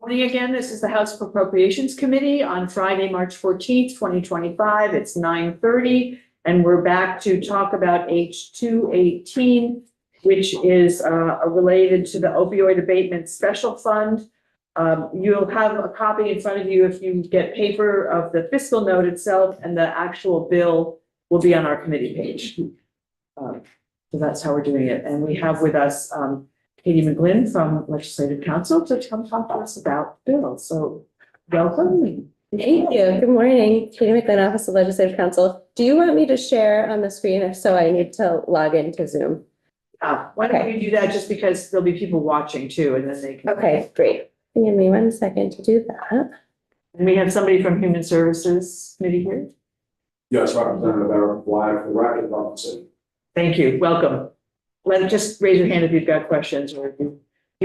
Morning again. This is the House of Appropriations Committee on Friday, March 14th, 2025. It's 9:30, and we're back to talk about H218, which is related to the opioid abatement special fund. You'll have a copy in front of you if you get paper of the fiscal note itself, and the actual bill will be on our committee page. So that's how we're doing it. And we have with us Katie McGlynn from Legislative Council to come talk to us about the bill. So welcome. Thank you. Good morning. Katie McGlynn, Office of Legislative Council. Do you want me to share on the screen? If so, I need to log into Zoom. Why don't you do that, just because there'll be people watching too, and then they can. Okay, great. Give me 1 second to do that. And we have somebody from Human Services Committee here. Yes, Representative Eric Bly for the record officer. Thank you. Welcome. Just raise your hand if you've got questions, or if you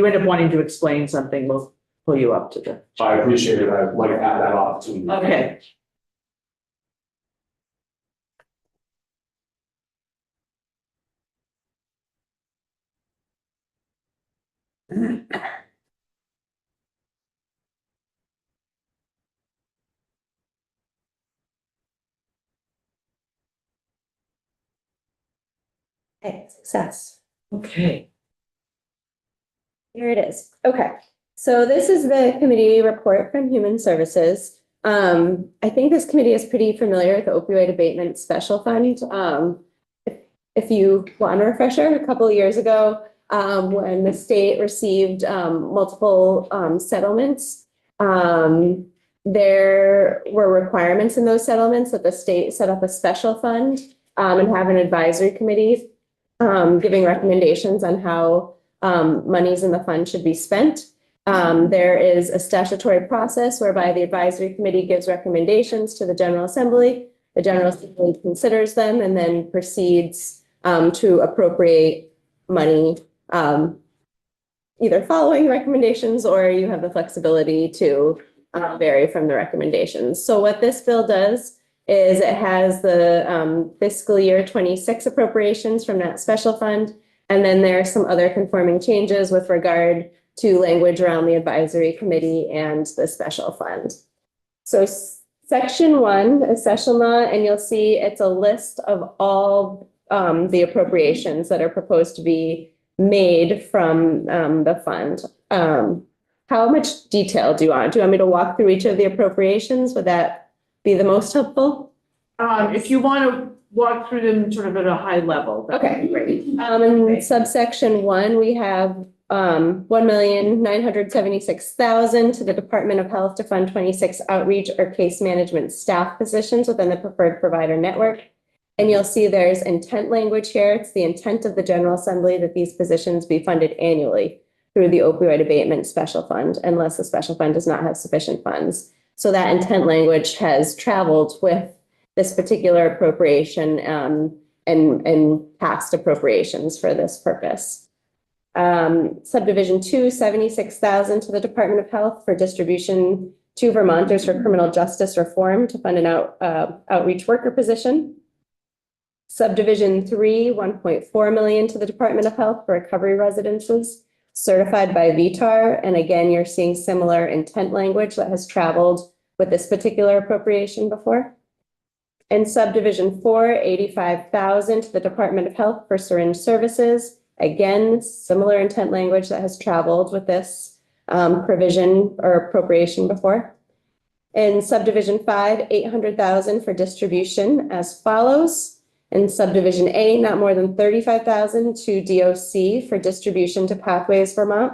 end up wanting to explain something, we'll pull you up to the. I appreciate it. I'd like to have that opportunity. Okay. Okay, success. Okay. Here it is. Okay. So this is the committee report from Human Services. I think this committee is pretty familiar with the opioid abatement special fund. If you want a refresher, a couple of years ago, when the state received multiple settlements, there were requirements in those settlements that the state set up a special fund and have an advisory committee giving recommendations on how monies in the fund should be spent. There is a statutory process whereby the advisory committee gives recommendations to the General Assembly. The General Assembly considers them and then proceeds to appropriate money, either following recommendations, or you have the flexibility to vary from the recommendations. So what this bill does is it has the fiscal year 26 appropriations from that special fund. And then there are some other conforming changes with regard to language around the advisory committee and the special fund. So section 1 is session law, and you'll see it's a list of all the appropriations that are proposed to be made from the fund. How much detail do you want? Do you want me to walk through each of the appropriations? Would that be the most helpful? If you want to walk through them sort of at a high level. Okay, great. In subsection 1, we have 1,976,000 to the Department of Health to fund 26 outreach or case management staff positions within the preferred provider network. And you'll see there's intent language here. It's the intent of the General Assembly that these positions be funded annually through the opioid abatement special fund, unless the special fund does not have sufficient funds. So that intent language has traveled with this particular appropriation and past appropriations for this purpose. Subdivision 2, 76,000 to the Department of Health for distribution to Vermonters for criminal justice reform to fund an outreach worker position. Subdivision 3, 1.4 million to the Department of Health for recovery residences certified by VTAR. And again, you're seeing similar intent language that has traveled with this particular appropriation before. And subdivision 4, 85,000 to the Department of Health for syringe services. Again, similar intent language that has traveled with this provision or appropriation before. In subdivision 5, 800,000 for distribution as follows. In subdivision A, not more than 35,000 to DOC for distribution to Pathways Vermont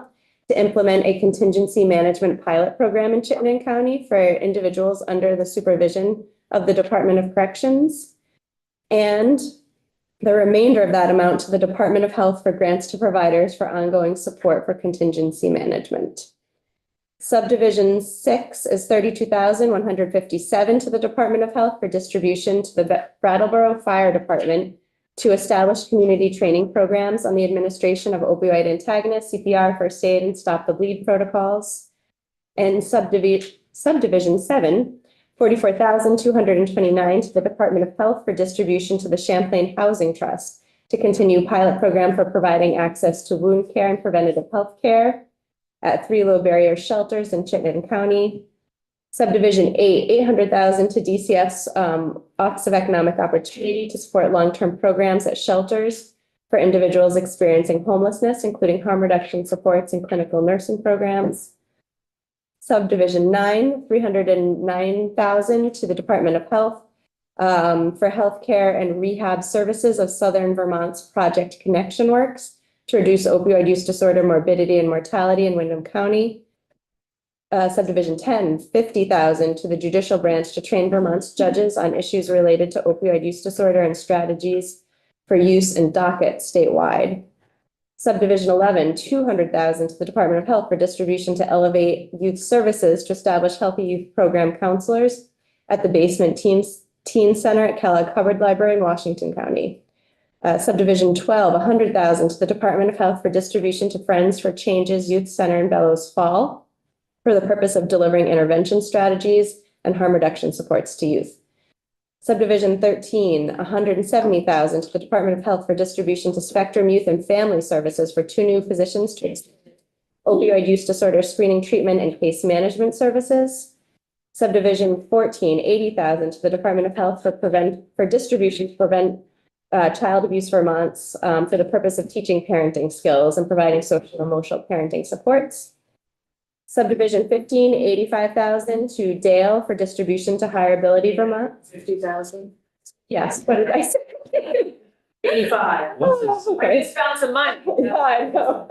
to implement a contingency management pilot program in Chittenden County for individuals under the supervision of the Department of Corrections. And the remainder of that amount to the Department of Health for grants to providers for ongoing support for contingency management. Subdivision 6 is 32,157 to the Department of Health for distribution to the Brattleboro Fire Department to establish community training programs on the administration of opioid antagonists, CPR, first aid, and stop the bleed protocols. And subdivision 7, 44,229 to the Department of Health for distribution to the Champlain Housing Trust to continue pilot program for providing access to wound care and preventative health care. at 3 low barrier shelters in Chittenden County. Subdivision 8, 800,000 to DCF's Office of Economic Opportunity to support long-term programs at shelters for individuals experiencing homelessness, including harm reduction supports and clinical nursing programs. Subdivision 9, 309,000 to the Department of Health for healthcare and rehab services of Southern Vermont's Project Connection Works to reduce opioid use disorder morbidity and mortality in Windham County. Subdivision 10, 50,000 to the judicial branch to train Vermont's judges on issues related to opioid use disorder and strategies for use in docket statewide. Subdivision 11, 200,000 to the Department of Health for distribution to Elevate Youth Services to establish healthy youth program counselors at the Basement Teen Center at Kellogg Hubbard Library in Washington County. Subdivision 12, 100,000 to the Department of Health for distribution to Friends for Changes Youth Center in Bellows Fall for the purpose of delivering intervention strategies and harm reduction supports to youth. Subdivision 13, 170,000 to the Department of Health for distribution to Spectrum Youth and Family Services for 2 new physicians to opioid use disorder screening, treatment, and case management services. Subdivision 14, 80,000 to the Department of Health for distribution to prevent child abuse Vermont's for the purpose of teaching parenting skills and providing social and emotional parenting supports. Subdivision 15, 85,000 to Dale for distribution to Higher Ability Vermont. 50,000. Yes, what did I say? 85. Oh, I okay. just found some money. Yeah, I know.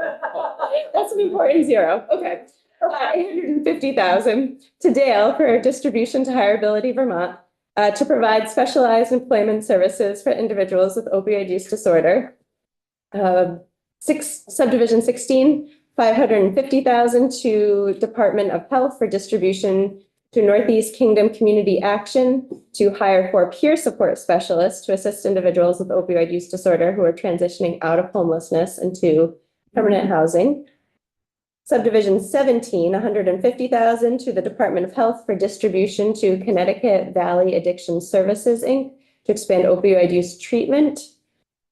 That's an important zero. Okay. 850,000 to Dale for distribution to Higher Ability Vermont to provide specialized employment services for individuals with opioid use disorder. Subdivision 16, 550,000 to Department of Health for distribution to Northeast Kingdom Community Action to hire 4 peer support specialists to assist individuals with opioid use disorder who are transitioning out of homelessness into permanent housing. Subdivision 17, 150,000 to the Department of Health for distribution to Connecticut Valley Addiction Services, Inc. to expand opioid use treatment.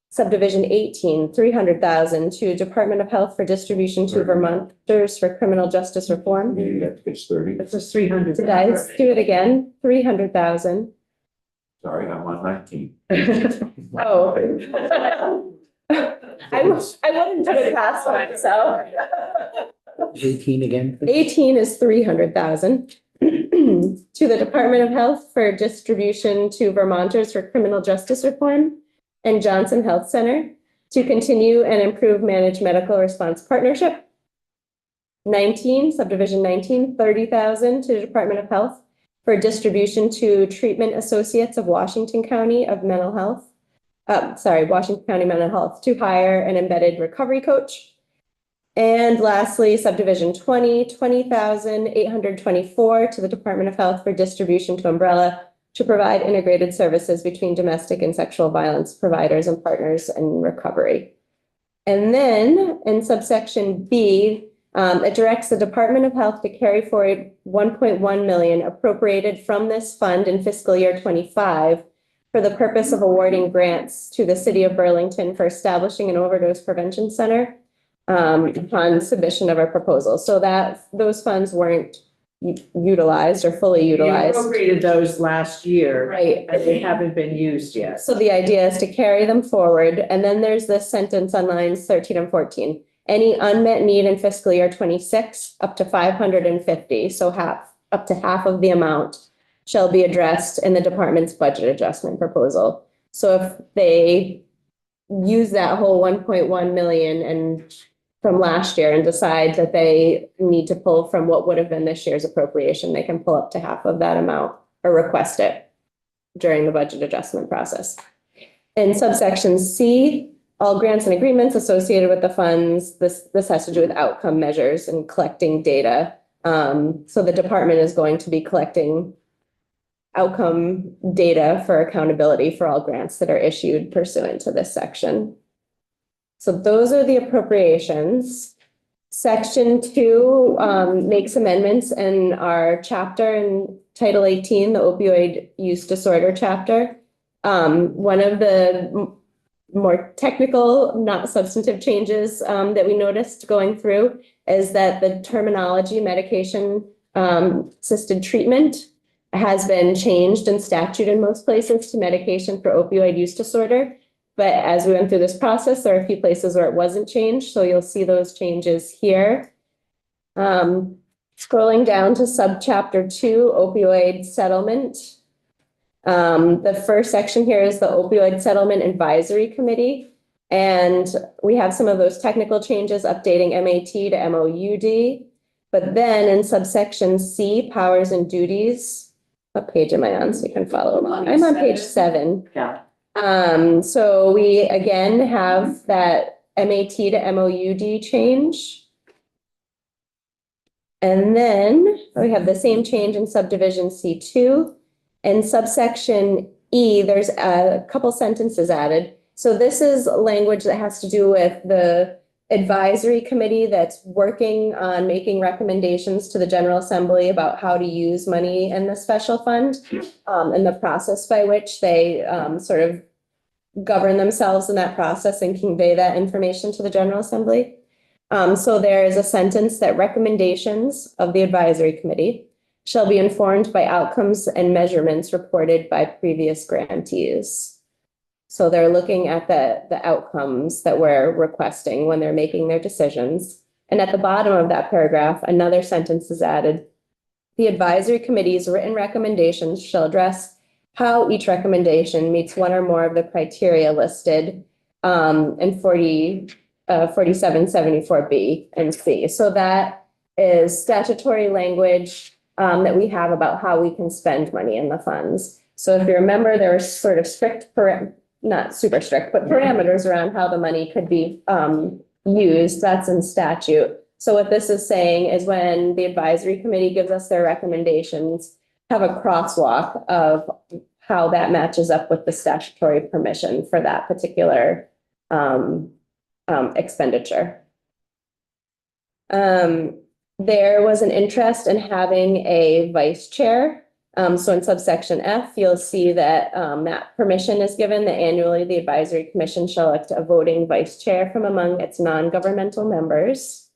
Subdivision 18, 300,000 to Department of Health for distribution to Vermonters for criminal justice reform. Maybe that gets 30. That's just 300. Did I do it again? 300,000. Sorry, I'm on 19. Oh. I wouldn't do it past one, so. 18 again? 18 is 300,000 to the Department of Health for distribution to Vermonters for criminal justice reform and Johnson Health Center to continue and improve managed medical response partnership. 19, subdivision 19, 30,000 to the Department of Health for distribution to Treatment Associates of Washington County of Mental Health. Washington County Mental Health to hire an embedded recovery coach. And lastly, subdivision 20, 20,824 to the Department of Health for distribution to Umbrella to provide integrated services between domestic and sexual violence providers and partners in recovery. And then in subsection B, it directs the Department of Health to carry forward 1.1 million appropriated from this fund in fiscal year 25 for the purpose of awarding grants to the city of Burlington for establishing an overdose prevention center upon submission of our proposal. So that those funds weren't utilized or fully You utilized. appropriated those last year. Right. And they haven't been used yet. So the idea is to carry them forward. And then there's this sentence on lines 13 and 14. Any unmet need in fiscal year 26 up to 550, so up to half of the amount shall be addressed in the department's budget adjustment proposal. So if they use that whole 1.1 million and from last year and decide that they need to pull from what would have been this year's appropriation, they can pull up to half of that amount or request it during the budget adjustment process. In subsection C, all grants and agreements associated with the funds, this has to do with outcome measures and collecting data. So the department is going to be collecting outcome data for accountability for all grants that are issued pursuant to this section. So those are the appropriations. Section 2 makes amendments in our chapter in Title 18, the opioid use disorder chapter. One of the more technical, not substantive changes that we noticed going through is that the terminology medication assisted treatment has been changed in statute in most places to medication for opioid use disorder. But as we went through this process, there are a few places where it wasn't changed. So you'll see those changes here. Scrolling down to subchapter 2, opioid settlement. The first section here is the opioid settlement advisory committee. And we have some of those technical changes updating MAT to MOUD. But then in subsection C, powers and duties. What page am I on so you can follow along? I'm on page 7. Yeah. So we again have that MAT to MOUD change. And then we have the same change in subdivision C2. In subsection E, there's a couple sentences added. So this is language that has to do with the advisory committee that's working on making recommendations to the General Assembly about how to use money in the special fund, and the process by which they sort of govern themselves in that process and convey that information to the General Assembly. So there is a sentence that recommendations of the advisory committee shall be informed by outcomes and measurements reported by previous grantees. So they're looking at the outcomes that we're requesting when they're making their decisions. And at the bottom of that paragraph, another sentence is added. The advisory committee's written recommendations shall address how each recommendation meets one or more of the criteria listed in 4774B and C. So that is statutory language that we have about how we can spend money in the funds. So if you remember, there are sort of not super strict, but parameters around how the money could be used. That's in statute. So what this is saying is when the advisory committee gives us their recommendations, have a crosswalk of how that matches up with the statutory permission for that particular expenditure. There was an interest in having a vice chair. So in subsection F, you'll see that that permission is given that annually the advisory commission shall elect a voting vice chair from among its non-governmental members.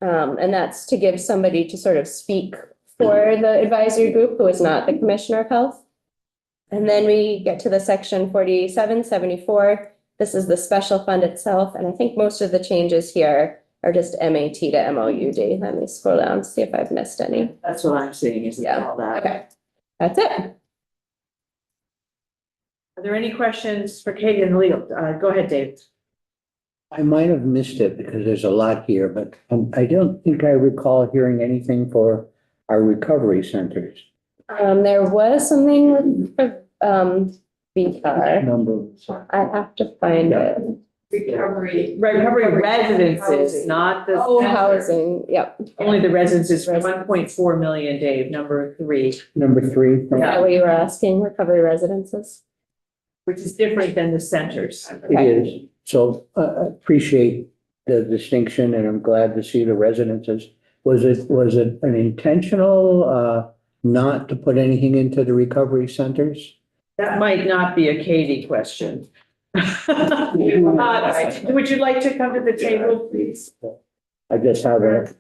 And that's to give somebody to sort of speak for the advisory group who is not the commissioner of health. And then we get to the section 4774. This is the special fund itself. And I think most of the changes here are just MAT to MOUD. Let me scroll down and see if I've missed any. That's what I'm seeing, is all that. Okay, that's it. Are there any questions for Katie and Leo? Go ahead, Dave. I might have missed it because there's a lot here, but I don't think I recall hearing anything for our recovery centers. There was something with VR. Number. I have to find it. Recovery residences, not the. Oh, housing, yep. Only the residences, 1.4 million, Dave, number 3, Number 3. Is that what you were asking, recovery residences? which is different than the centers. It is. So I appreciate the distinction and I'm glad to see the residences. Was it an intentional, not to put anything into the recovery centers? That might not be a Katie question. Would you like to come to the table, please? I just have a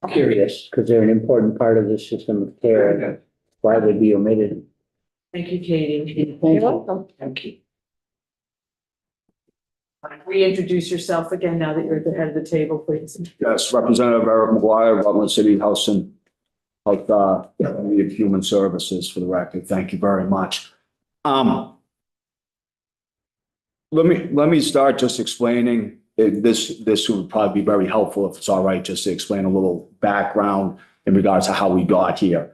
curious, because they're an important part of the system of care, and why would be omitted? Thank you, Katie. You're welcome. Thank you. Reintroduce yourself again now that you're at the head of the table, please. Yes, Representative Eric McGuire, Rutland City House and Health, Human Services for the record. Thank you very much. Let me start just explaining this would probably be very helpful if it's all right, just to explain a little background in regards to how we got here.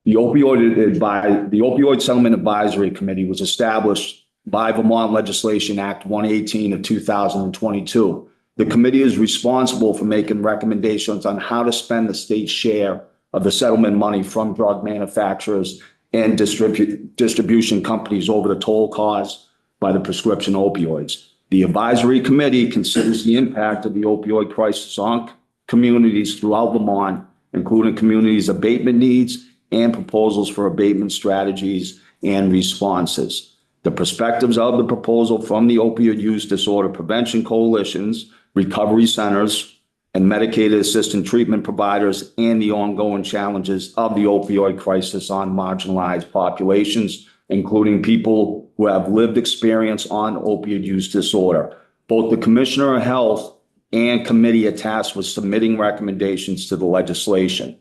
The Opioid Settlement Advisory Committee was established by Vermont Legislation Act 118 of 2022. The committee is responsible for making recommendations on how to spend the state's share of the settlement money from drug manufacturers and distribution companies over the toll caused by the prescription opioids. The advisory committee considers the impact of the opioid crisis on communities throughout Vermont, including communities' abatement needs and proposals for abatement strategies and responses. The perspectives of the proposal from the opioid use disorder prevention coalitions, recovery centers, and medicated assistant treatment providers and the ongoing challenges of the opioid crisis on marginalized populations, including people who have lived experience on opioid use disorder. Both the Commissioner of Health and committee are tasked with submitting recommendations to the legislation.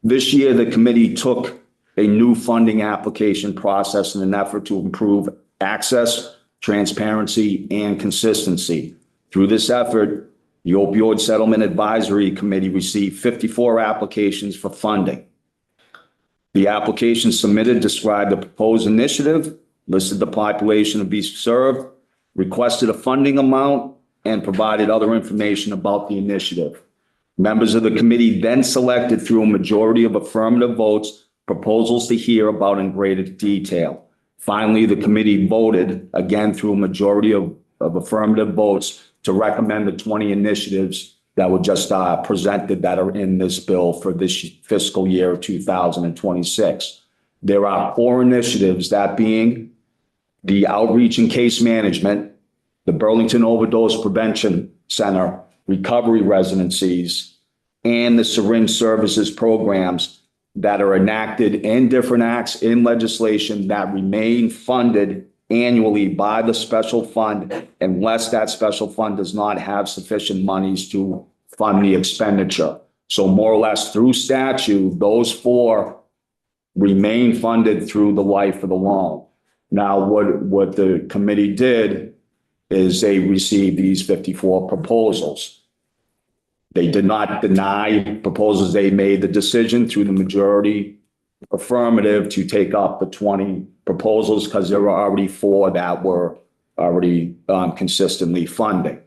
This year, the committee took a new funding application process in an effort to improve access, transparency, and consistency. Through this effort, the Opioid Settlement Advisory Committee received 54 applications for funding. The applications submitted described the proposed initiative, listed the population to be served, requested a funding amount, and provided other information about the initiative. Members of the committee then selected through a majority of affirmative votes proposals to hear about in greater detail. Finally, the committee voted again through a majority of affirmative votes to recommend the 20 initiatives that were just presented that are in this bill for this fiscal year of 2026. There are 4 initiatives, that being the outreach and case management, the Burlington Overdose Prevention Center, recovery residencies, and the syringe services programs that are enacted in different acts in legislation that remain funded annually by the special fund unless that special fund does not have sufficient monies to fund the expenditure. So more or less through statute, those 4 remain funded through the life of the loan. Now, what the committee did is they received these 54 proposals. They did not deny proposals. They made the decision through the majority affirmative to take up the 20 proposals because there were already 4 that were already consistently funding.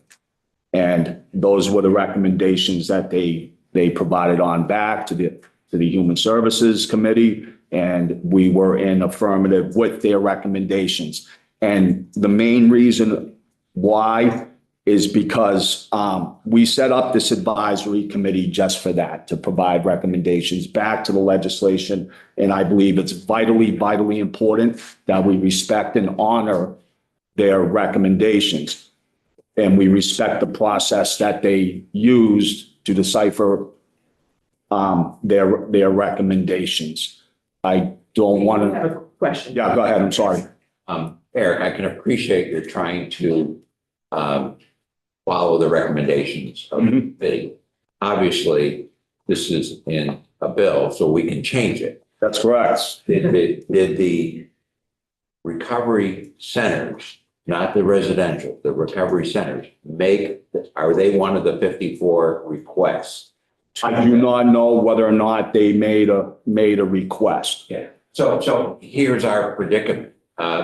And those were the recommendations that they provided on back to the Human Services Committee, and we were in affirmative with their recommendations. And the main reason why is because we set up this advisory committee just for that, to provide recommendations back to the legislation. And I believe it's vitally, vitally important that we respect and honor their recommendations. And we respect the process that they used to decipher their recommendations. I don't want I have to. a question. Yeah, go ahead. I'm sorry. Eric, I can appreciate you're trying to follow the recommendations of the committee. Obviously, this is in a bill, so we can change it. That's correct. Did the recovery centers, not the residential, the recovery centers, are they one of the 54 requests? I do not know whether or not they made a request. Yeah. So here's our predicament.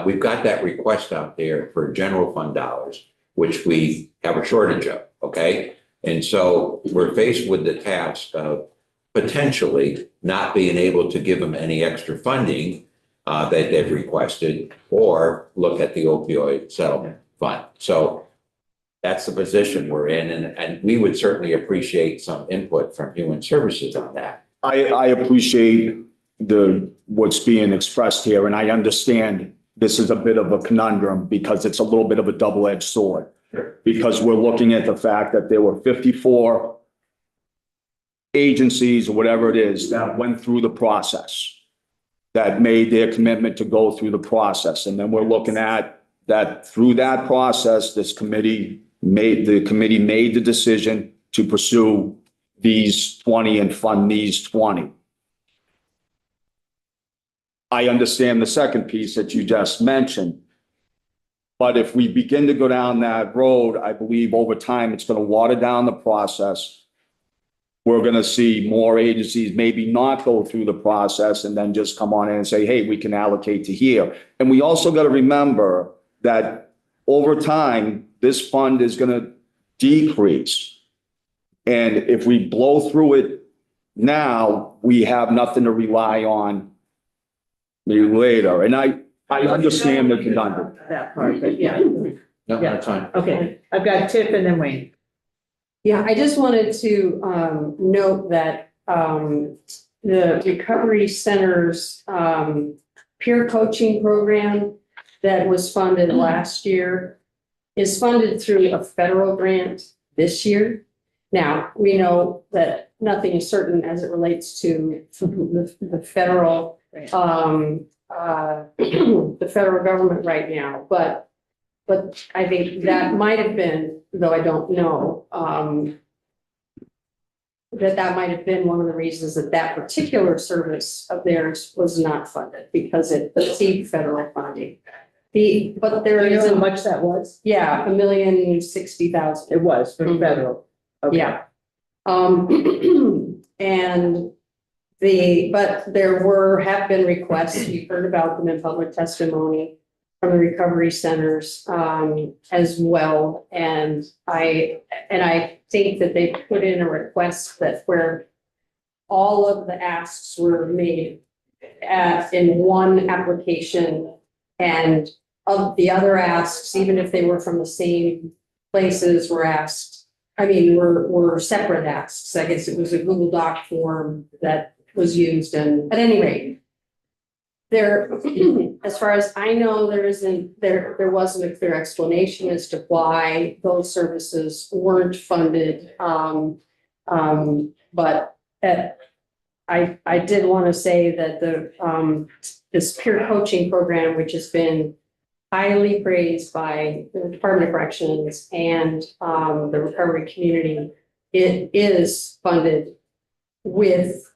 We've got that request out there for general fund dollars, which we have a shortage of, okay? And so we're faced with the task of potentially not being able to give them any extra funding that they've requested, or look at the opioid settlement fund. So that's the position we're in, and we would certainly appreciate some input from Human Services on that. I appreciate what's being expressed here, and I understand this is a bit of a conundrum because it's a little bit of a double-edged sword. Sure. Because we're looking at the fact that there were 54 agencies or whatever it is that went through the process, that made their commitment to go through the process. And then we're looking at that through that process, the committee made the decision to pursue these 20 and fund these 20. I understand the second piece that you just mentioned. But if we begin to go down that road, I believe over time, it's going to water down the process. We're going to see more agencies maybe not go through the process and then just come on in and say, hey, we can allocate to here. And we also got to remember that over time, this fund is going to decrease. And if we blow through it now, we have nothing to rely on later. And I understand the conundrum. That part, but yeah. No, Yeah. that's fine. Okay, I've got Tiff and then Wayne. Yeah, I just wanted to note that the Recovery Center's peer coaching program that was funded last year is funded through a federal grant this year. Now, we know that nothing is certain as it relates to the federal, the federal government right now, but I think that might have been, though I don't know, that might have been one of the reasons that that particular service of theirs was not funded, because it received federal funding. But there Do you know is, how much that was? yeah, $1,060,000. It was for Mhm. federal. Okay. Yeah. And but there have been requests, you've heard about them in public testimony from the recovery centers, as well. And I think that they put in a request that where all of the asks were made in one application, and of the other asks, even if they were from the same places, were separate asks. I guess it was a Google Doc form that was used, and at any rate, there, as far as I know, there wasn't a clear explanation as to why those services weren't funded. But I did want to say that this peer coaching program, which has been highly praised by the Department of Corrections and the recovery community, it is funded with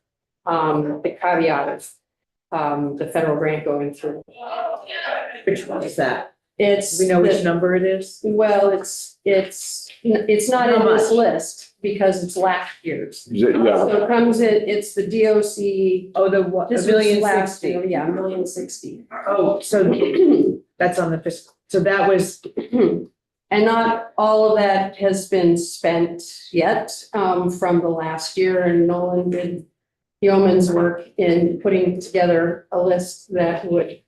the caveat of the federal grant going through. Which one is that? It's. Do we know which number it is? Well, it's not How in this much? list because it's last year's. Yeah, So it comes it's the DOC. Oh, the what, This a was million last 60. year, yeah, $1,060,000. Oh, so that's on the fiscal. So that was, And not all of that has been spent yet, from the last year, and Nolan did yeoman's work in putting together a list that would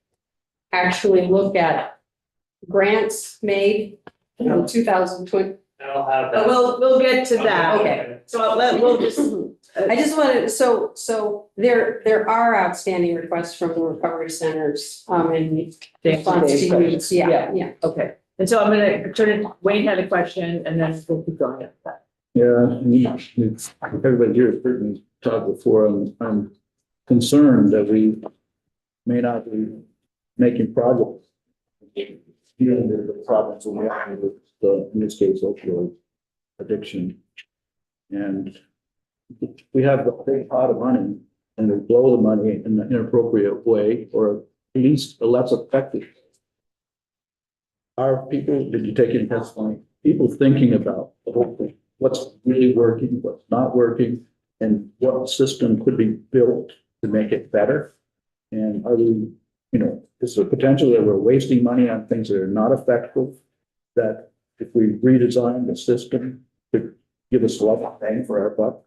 actually look at grants made in 2020. we'll get to that. Okay. So we'll just. I just wanted, so there are outstanding requests from the recovery centers, in response to needs, yeah. Okay, and so I'm gonna turn it, Wayne had a question and then we'll keep going after that. Yeah, everybody here has heard me talk before. I'm concerned that we may not be making progress dealing with the problems we have with in this case, opioid addiction. And we have the big pot of money and we blow the money in an inappropriate way, or at least a less effective. Are people, did you take in testimony, people thinking about the whole thing? What's really working, what's not working, and what system could be built to make it better? And are we, is there potential that we're wasting money on things that are not effective? That if we redesign the system to give us a lot of bang for our buck?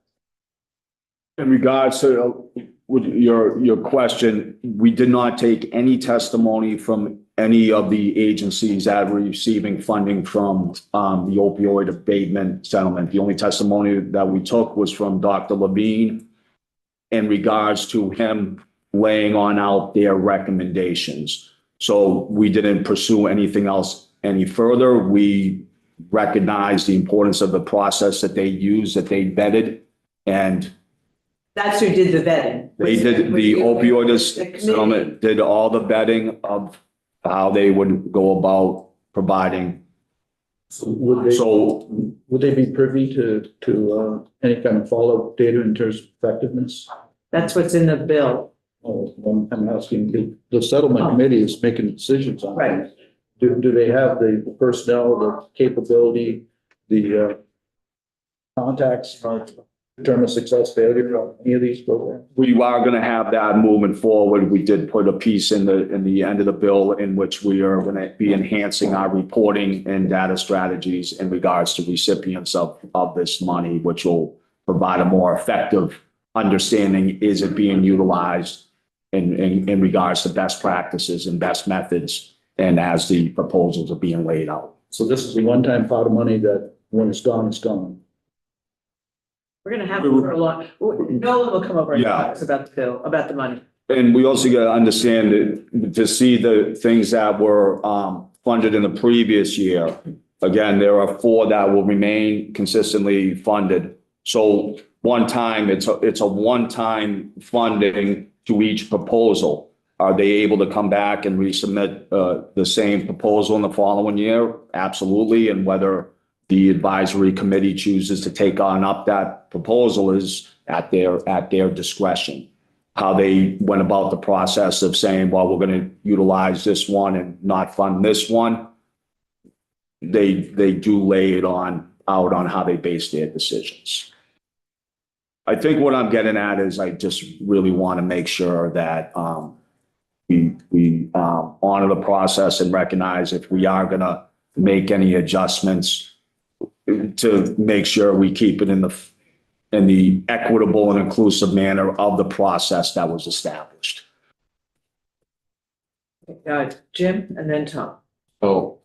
In regards to with your question, we did not take any testimony from any of the agencies that were receiving funding from the opioid abatement settlement. The only testimony that we took was from Dr. Levine in regards to him laying on out their recommendations. So we didn't pursue anything else any further. We recognize the importance of the process that they use, that they vetted, and That's who did the vetting. they did the opioid settlement, did all the vetting of how they would go about providing. So would they be privy to any kind of follow-up data in terms of effectiveness? That's what's in the bill. Oh, I'm asking, the settlement committee is making decisions on Right. it. Do they have the personnel, the capability, the contacts to determine success, failure on any of these programs? We are going to have that moving forward. We did put a piece in the end of the bill in which we are going to be enhancing our reporting and data strategies in regards to recipients of this money, which will provide a more effective understanding. Is it being utilized in regards to best practices and best methods, and as the proposals are being laid out? So this is a one-time pot of money that when it's gone, it's gone. We're gonna have it for a long, Nolan will come over and Yeah. talk to us about the bill, about the money. And we also got to understand that to see the things that were funded in the previous year, again, there are 4 that will remain consistently funded. So one time, it's a one-time funding to each proposal. Are they able to come back and resubmit the same proposal in the following year? Absolutely. And whether the advisory committee chooses to take on up that proposal is at their discretion. How they went about the process of saying, well, we're going to utilize this one and not fund this one. They do lay it out on how they base their decisions. I think what I'm getting at is I just really want to make sure that we honor the process and recognize if we are going to make any adjustments to make sure we keep it in the equitable and inclusive manner of the process that was established. Jim and then Tom. So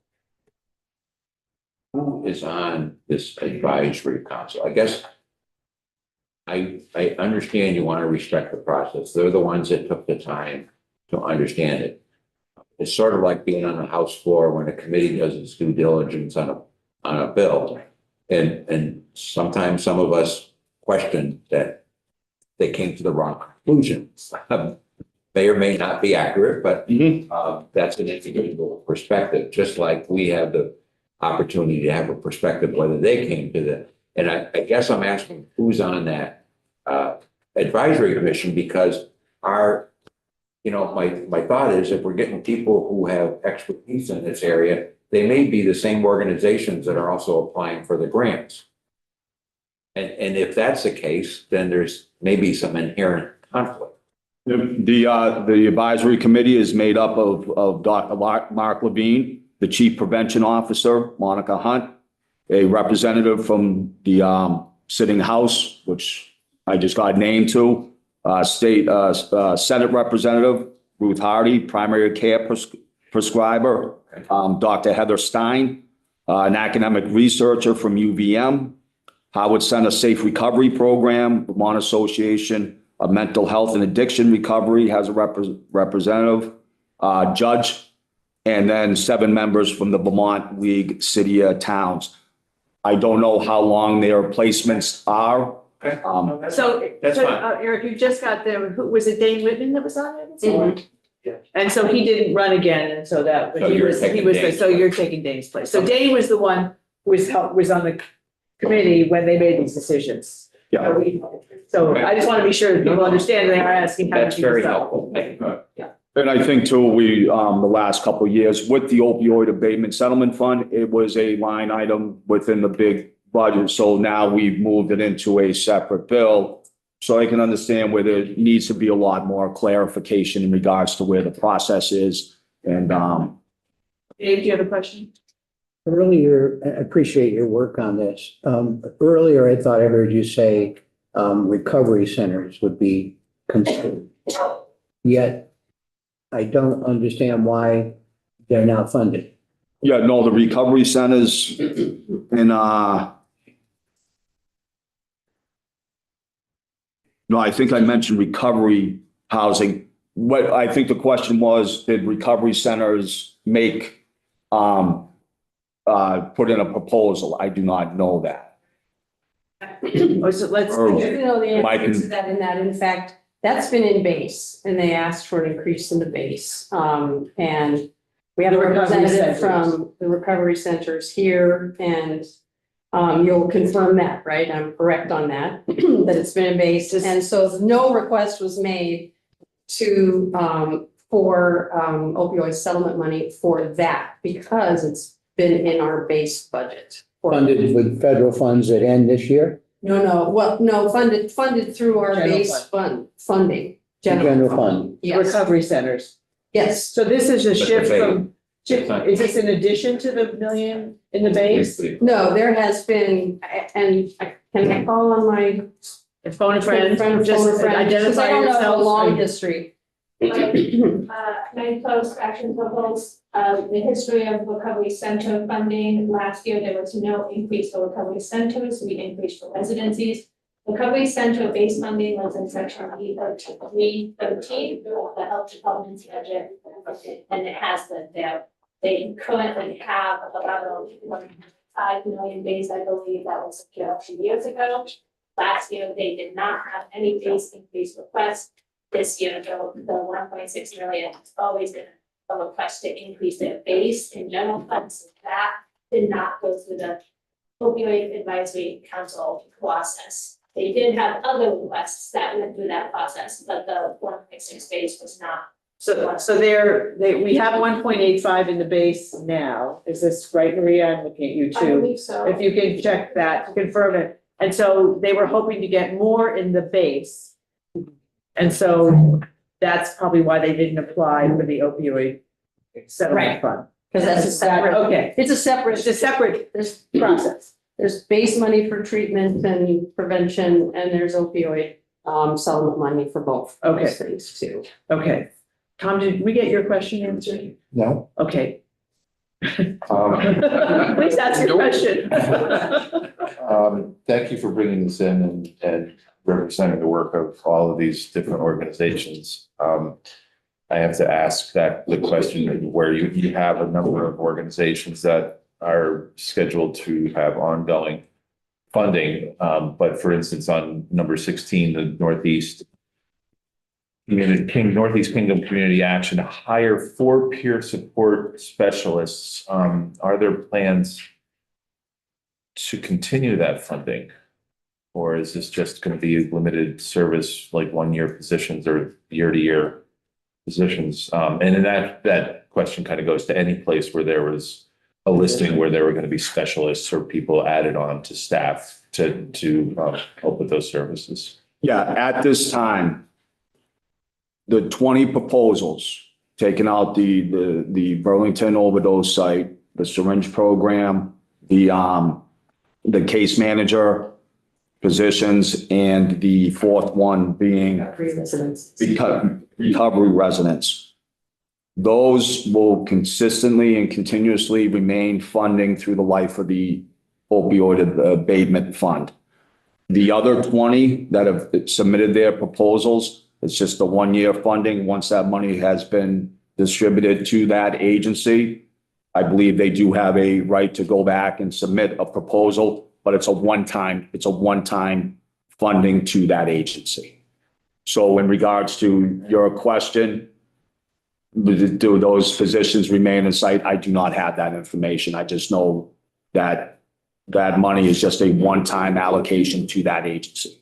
who is on this advisory council? I guess I understand you want to respect the process. They're the ones that took the time to understand it. It's sort of like being on the House floor when a committee does its due diligence on a bill. And sometimes some of us question that they came to the wrong conclusion. May or may not be accurate, but that's an individual perspective, just like we have the opportunity to have a perspective whether they came to the, and I guess I'm asking who's on that advisory commission, because my thought is if we're getting people who have expertise in this area, they may be the same organizations that are also applying for the grants. And if that's the case, then there's maybe some inherent conflict. The advisory committee is made up of Dr. Mark Levine, the Chief Prevention Officer, Monica Hunt, a representative from the sitting House, which I just got named to, State Senate Representative Ruth Hardy, primary care prescriber, Dr. Heather Stein, an academic researcher from UVM, Howard Center Safe Recovery Program, Vermont Association of Mental Health and Addiction Recovery has a representative, judge, and then 7 members from the Vermont League City Towns. I don't know how long their placements are. So, That's fine. Eric, you just got there, who, was it Dane Whitman that was on it? Mhm. And so he didn't run again, and so that, So he you're was, taking Dane's so you're taking Dane's place. So Dane was the one who was on the committee when they made these decisions. Yeah. So I just want to be sure that people understand they are asking how to That's do very this. helpful. And I think too, the last couple of years with the opioid abatement settlement fund, it was a line item within the big budget. So now we've moved it into a separate bill. So I can understand where there needs to be a lot more clarification in regards to where the process is. And Dave, do you have a question? Earlier, I appreciate your work on this. Earlier, I thought I heard you say recovery centers would be considered. Yet, I don't understand why they're not funded. yeah, no, the recovery centers in no, I think I mentioned recovery housing. What I think the question was, did recovery centers make put in a proposal? I do not know that. Oh, so let's, Or- I don't know the Mike answer to and- that in that, in fact, that's been in base, and they asked for an increase in the base. And we have a The recovery representative centers. from the recovery centers here, and you'll confirm that, right? I'm correct on that, that it's been in base. And so no request was made to, for opioid settlement money for that, because it's been in our base budget. Funded with federal funds that end this year? No, funded through our General base funding. General fund. Yes, recovery centers. yes. So this is a But the shift base- from, is this in addition to the million in the base? No, there has been, and can I call on my If phone a friend, phone just a friend? Because I identify don't know the yourself. long history. Many close action proposals, the history of recovery center funding. Last year, there was no increase for recovery centers, we increased for residencies. Recovery center base funding was in section E13, the health department's budget, and it has the, their They currently have about a 1.5 million base, I believe, that was secured a few years ago. Last year, they did not have any base increase request. This year, the 1.6 million has always been a request to increase their base in general funds. That did not go through the opioid advisory council process. They did have other requests that went through that process, but the 1.6 base was not. So we have 1.85 in the base now. Is this right, Maria? I'm looking at you I too. believe so. If you can check that, to confirm it. And so they were hoping to get more in the base. And so that's probably why they didn't apply for the opioid settlement Right. fund. Because that's a separate, Okay, it's a separate, it's a separate there's, process. there's base money for treatment and prevention, and there's opioid settlement money for both. of those Okay. things too. Okay. Tom, did we get your question answered? No. Okay. Um, Please ask your question. Thank you for bringing this in and representing the work of all of these different organizations. I have to ask the question where you have a number of organizations that are scheduled to have ongoing funding. But for instance, on number 16, the Northeast Kingdom Community Action to hire 4 peer support specialists. Are there plans to continue that funding? Or is this just going to be limited service, like 1-year positions or year-to-year positions? And then that question kind of goes to any place where there was a listing where there were going to be specialists or people added on to staff to help with those services. Yeah, at this time, the 20 proposals, taking out the Burlington overdose site, the syringe program, the case manager positions, and the fourth one being recovery residents. Those will consistently and continuously remain funding through the life of the opioid abatement fund. The other 20 that have submitted their proposals, it's just the 1-year funding. Once that money has been distributed to that agency, I believe they do have a right to go back and submit a proposal, but it's a one-time funding to that agency. So in regards to your question, do those positions remain in sight? I do not have that information. I just know that that money is just a one-time allocation to that agency.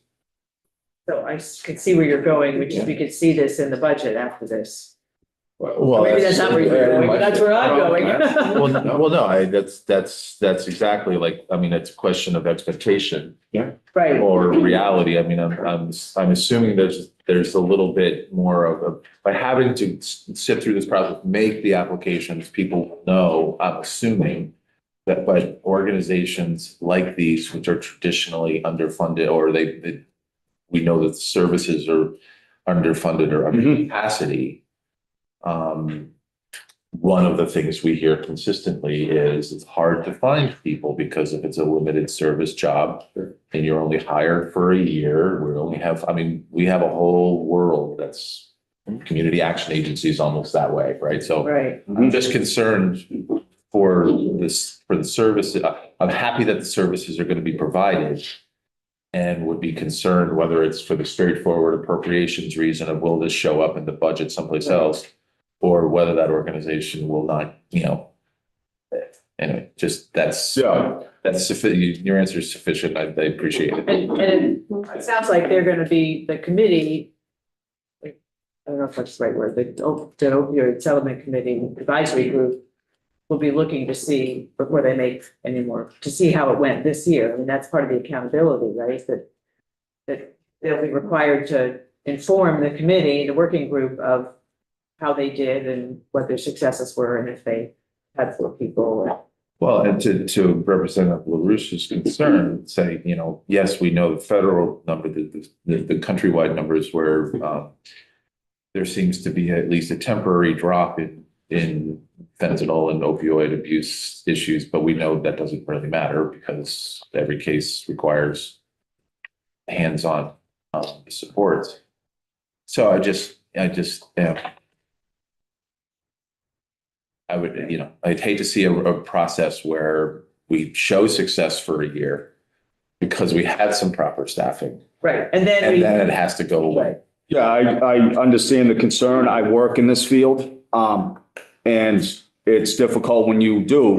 So I could see where you're going, which is we could see this in the budget after this. Well, Maybe that's not where you're going, but that's where I'm going. Well, no, that's exactly like, I mean, it's a question of expectation Right, or reality. I mean, I'm assuming there's a little bit more of by having to sit through this process, make the applications, people know, I'm assuming that, but organizations like these, which are traditionally underfunded, or we know that the services are underfunded or under capacity. One of the things we hear consistently is it's hard to find people because if it's a limited service job and you're only hired for a year, we have a whole world that's community action agencies almost that way, right? So right. I'm just concerned for the service. I'm happy that the services are going to be provided and would be concerned whether it's for the straightforward appropriations reason of will this show up in the budget someplace else, or whether that organization will not, anyway, just that's sufficient. Your answer is sufficient. I appreciate it. And it sounds like they're gonna be the committee. I don't know if that's the right word, the opioid settlement committee advisory group will be looking to see before they make any more, to see how it went this year. I mean, that's part of the accountability, right? That they'll be required to inform the committee, the working group of how they did and what their successes were and if they had 4 people. Well, and to Representative LaRouche's concern, say, yes, we know the federal number, the countrywide numbers where there seems to be at least a temporary drop in fentanyl and opioid abuse issues, but we know that doesn't really matter because every case requires hands-on support. So I just, yeah. I would, I'd hate to see a process where we show success for a year because we had some proper staffing, Right, and then and then it has to go away. Yeah, I understand the concern. I work in this field. And it's difficult when you do,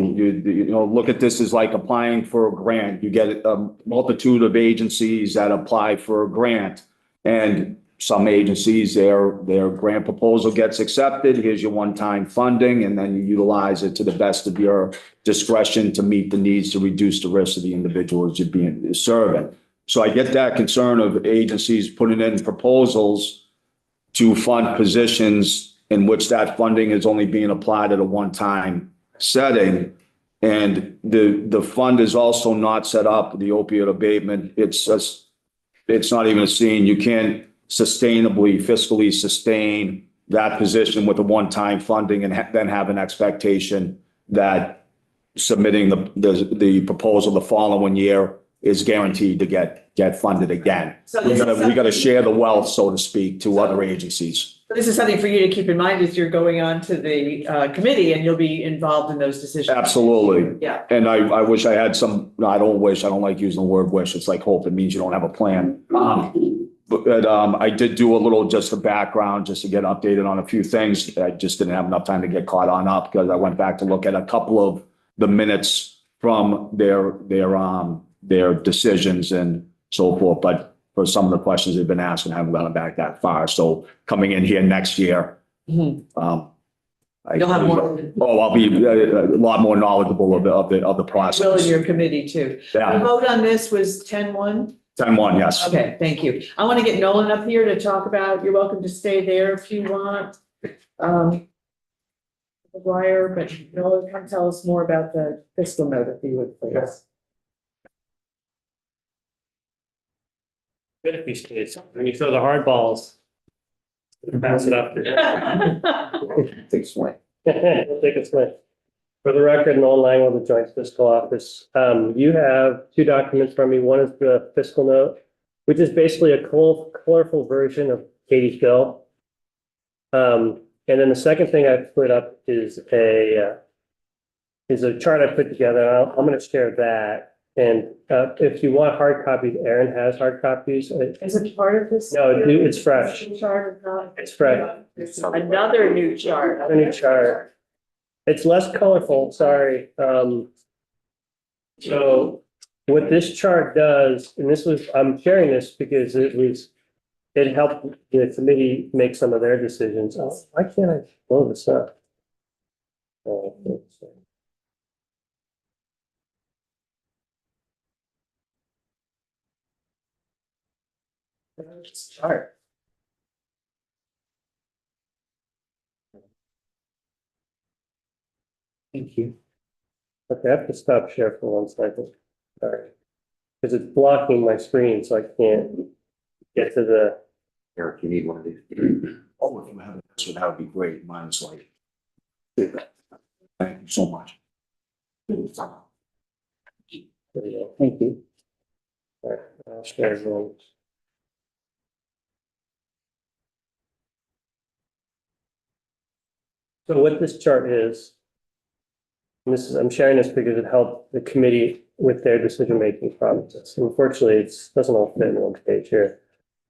look at this as like applying for a grant. You get a multitude of agencies that apply for a grant. And some agencies, their grant proposal gets accepted. Here's your one-time funding, and then you utilize it to the best of your discretion to meet the needs to reduce the risk of the individuals you're being serving. So I get that concern of agencies putting in proposals to fund positions in which that funding is only being applied at a one-time setting. And the fund is also not set up, the opioid abatement, it's not even a scene. You can't sustainably, fiscally sustain that position with a one-time funding and then have an expectation that submitting the proposal the following year is guaranteed to get funded again. So We this is gotta something- share the wealth, so to speak, to other agencies. This is something for you to keep in mind as you're going on to the committee and you'll be involved in those decisions. Absolutely. Yeah. And I wish I had some, no, I don't wish, I don't like using the word wish. It's like hope. It means you don't have a plan. But I did do a little, just a background, just to get updated on a few things. I just didn't have enough time to get caught on up because I went back to look at a couple of the minutes from their decisions and so forth. But for some of the questions they've been asked, and I haven't gone back that far. So coming in here next year, Mhm. I- You'll have more. Oh, I'll be a lot more knowledgeable of the process. Will in your committee too. The Yeah, vote on this was 10-1. 10-1, yes. Okay, thank you. I want to get Nolan up here to talk about, you're welcome to stay there if you want. McGuire, but Nolan, come tell us more about the fiscal note if you would, please. Good if you stay, when you throw the hard balls. Pass it up. Take a swing. We'll take a swing. For the record, Nolan Lang with the Joint Fiscal Office, you have two documents from me. One is the fiscal note, which is basically a colorful version of Katie's bill. And then the second thing I put up is a chart I put together. I'm going to share that. And if you want hard copies, Aaron has hard copies. Is it part of this? No, it's fresh. Chart is not. It's fresh. It's another new chart. A new chart. It's less colorful, sorry. So what this chart does, and I'm sharing this because it helped the committee make some of their decisions. Oh, why can't I blow this up? Oh, let's see. Chart. Thank you. Okay, I have to stop share for 1 second. Sorry. Because it's blocking my screen, so I can't get to the. Eric, you need one of these? Oh, if you have this one, that would be great. Mine is like. Thank you so much. There we go. Thank you. All right, I'll share one. So what this chart is, and I'm sharing this because it helped the committee with their decision-making process. Unfortunately, it doesn't all fit in one page here,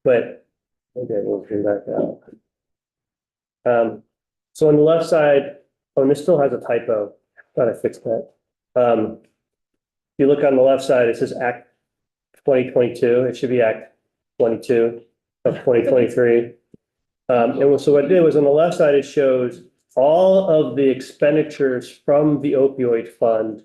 but okay, we'll bring back out. So on the left side, oh, and this still has a typo. Thought I fixed that. If you look on the left side, it says Act 2022. It should be Act 22 of 2023. And so what it did was on the left side, it shows all of the expenditures from the opioid fund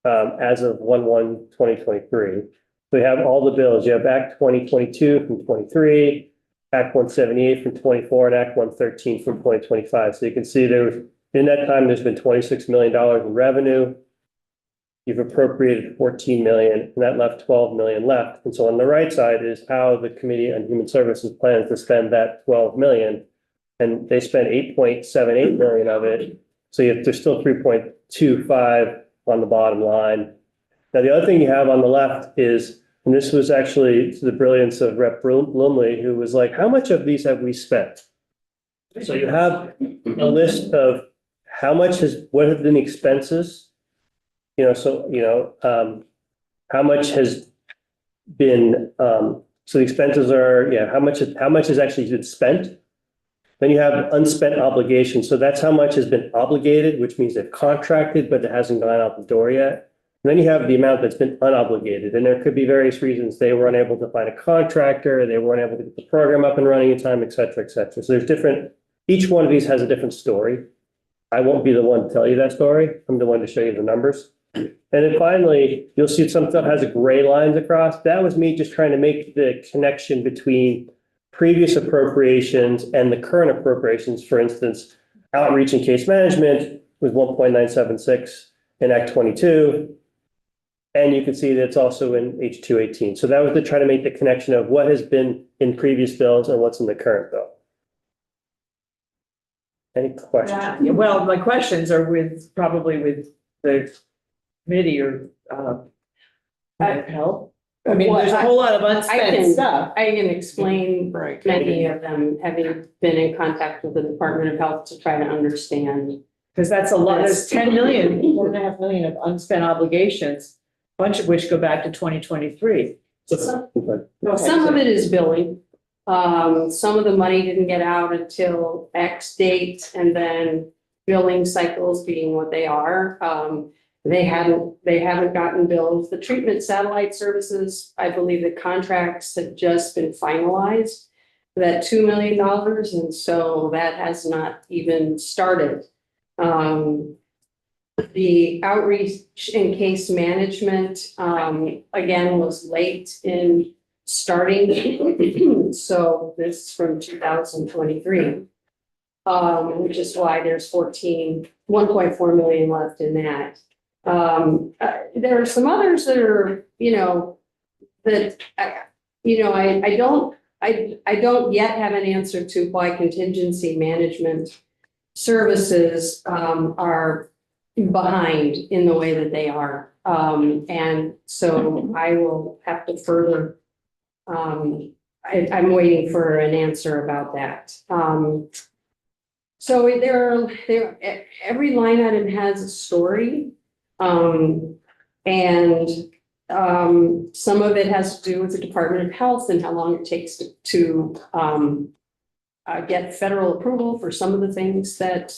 as of 1/1/2023. So you have all the bills. You have Act 2022 from 23, Act 178 from 24, and Act 113 from 2025. So you can see in that time, there's been $26 million in revenue. You've appropriated 14 million, and that left 12 million left. And so on the right side is how the Committee on Human Services plans to spend that 12 million. And they spent 8.78 million of it. So there's still 3.25 on the bottom line. Now, the other thing you have on the left is, and this was actually to the brilliance of Rep. Lumley, who was like, how much of these have we spent? So you have a list of what have been the expenses? How much has been, so the expenses are, how much has actually been spent? Then you have unspent obligations. So that's how much has been obligated, which means they've contracted, but it hasn't gone out the door yet. And then you have the amount that's been unobligated. And there could be various reasons. They were unable to find a contractor, they weren't able to get the program up and running in time, et cetera, et cetera. So there's each one of these has a different story. I won't be the one to tell you that story. I'm the one to show you the numbers. And then finally, you'll see some stuff has gray lines across. That was me just trying to make the connection between previous appropriations and the current appropriations. For instance, outreach and case management was 1.976 in Act 22. And you can see that it's also in H218. So that was to try to make the connection of what has been in previous bills and what's in the current bill. Any questions? Yeah, well, my questions are probably with the committee or, help. I mean, there's a whole lot of unspent stuff. I can explain Right. many of them, having been in contact with the Department of Health to try to understand. Because that's a lot, there's 10 million, 1.5 million of unspent obligations, a bunch of which go back to 2023. Some of it is billing. Some of the money didn't get out until X date, and then billing cycles being what they are. They haven't gotten bills. The treatment satellite services, I believe the contracts have just been finalized, that $2 million, and so that has not even started. The outreach and case management, again, was late in starting. So this is from 2023, which is why there's 1.4 million left in that. There are some others that are, that, I don't yet have an answer to why contingency management services, are behind in the way that they are. And so I will have to further, I'm waiting for an answer about that. So every line item has a story. And some of it has to do with the Department of Health and how long it takes to get federal approval for some of the things that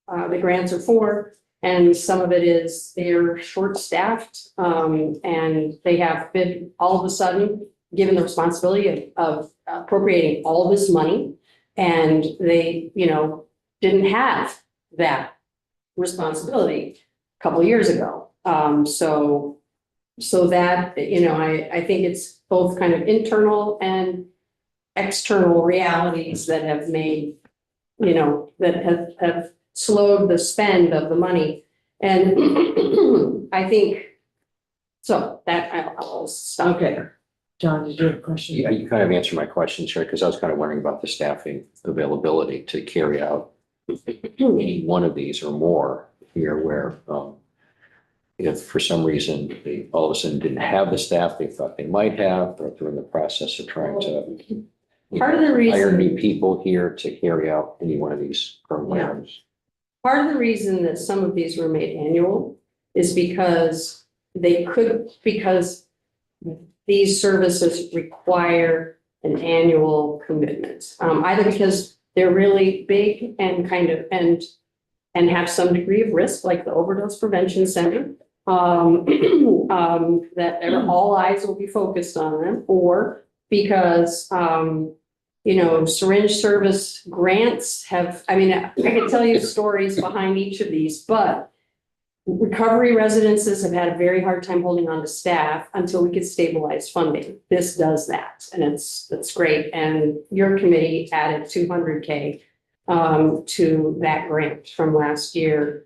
the grants are for. And some of it is they're short-staffed, and they have been all of a sudden given the responsibility of appropriating all this money, and they, didn't have that responsibility a couple of years ago. So that, I think it's both kind of internal and external realities that have made, that have slowed the spend of the money. And I think, so that I'll stop there. John, did you have a question? Yeah, you kind of answered my question, Chair, because I was kind of wondering about the staffing availability to carry out any one of these or more here where if for some reason they all of a sudden didn't have the staff they thought they might have, or they're in the process of trying to Part of the reason hire new people here to carry out any one of these programs. Part of the reason that some of these were made annual is because these services require an annual commitment, either because they're really big and and have some degree of risk, like the Overdose Prevention Center, that all eyes will be focused on them, or because syringe service grants have, I can tell you stories behind each of these, but recovery residences have had a very hard time holding on to staff until we could stabilize funding. This does that, and that's great. And your committee added $200K to that grant from last year.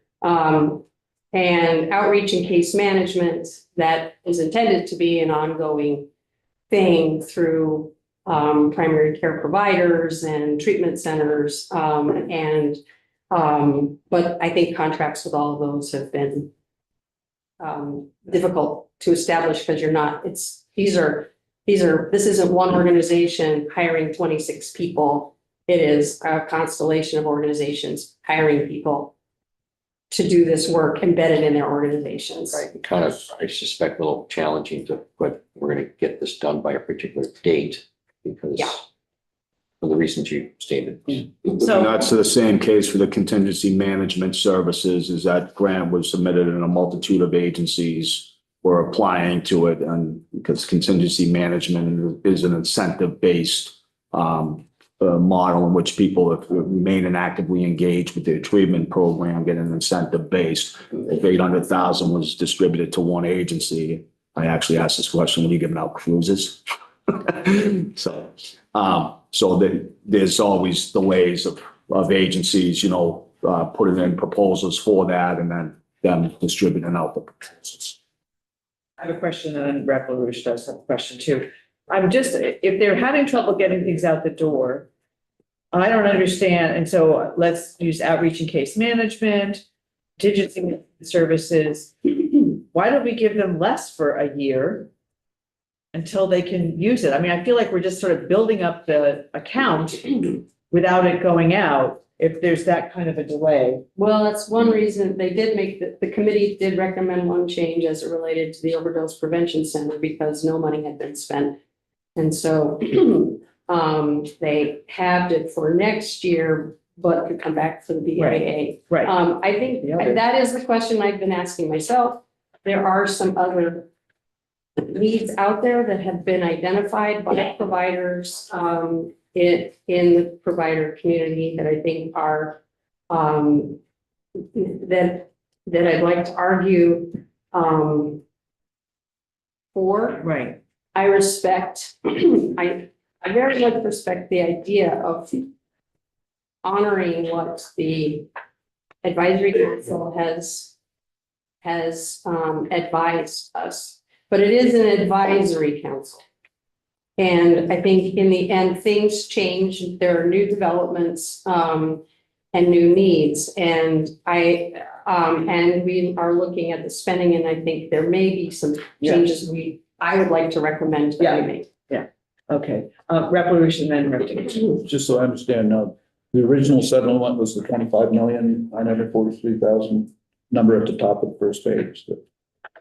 And outreach and case management, that is intended to be an ongoing thing through primary care providers and treatment centers. But I think contracts with all of those have been difficult to establish because this isn't one organization hiring 26 people. It is a constellation of organizations hiring people to do this work embedded in their organizations. Right. Kind of, I suspect, a little challenging to put, we're gonna get this done by a particular date because Yeah. for the reasons you stated. And that's the same case for the contingency management services, is that grant was submitted and a multitude of agencies were applying to it. And because contingency management is an incentive-based model in which people remain and actively engaged with their treatment program, get an incentive-based. If 800,000 was distributed to one agency, I actually asked this question, when you giving out cruises? So there's always the ways of agencies, putting in proposals for that and then them distributing out the proposals. I have a question, and then Rep. LaRouche does have a question too. If they're having trouble getting things out the door, I don't understand, and so let's use outreach and case management, digital services. Why don't we give them less for a year until they can use it? I mean, I feel like we're just sort of building up the account without it going out, if there's that kind of a delay. Well, that's one reason they did make, the committee did recommend one change as it related to the overdose prevention center because no money had been spent. And so they halved it for next year, but could come back for the BIA. Right. I think The other- that is the question I've been asking myself. There are some other needs out there that have been identified by providers in the provider community that I think are that I'd like to argue for. Right. I respect, I very much respect the idea of honoring what the advisory council has advised us, but it is an advisory council. And I think in the end, things change, there are new developments and new needs. And we are looking at the spending, and I think there may be some changes I would like to recommend that we make. Okay, Rep. LaRouche and then Rep. Just so I understand now, the original settlement was the 25,943,000 number at the top of the first page.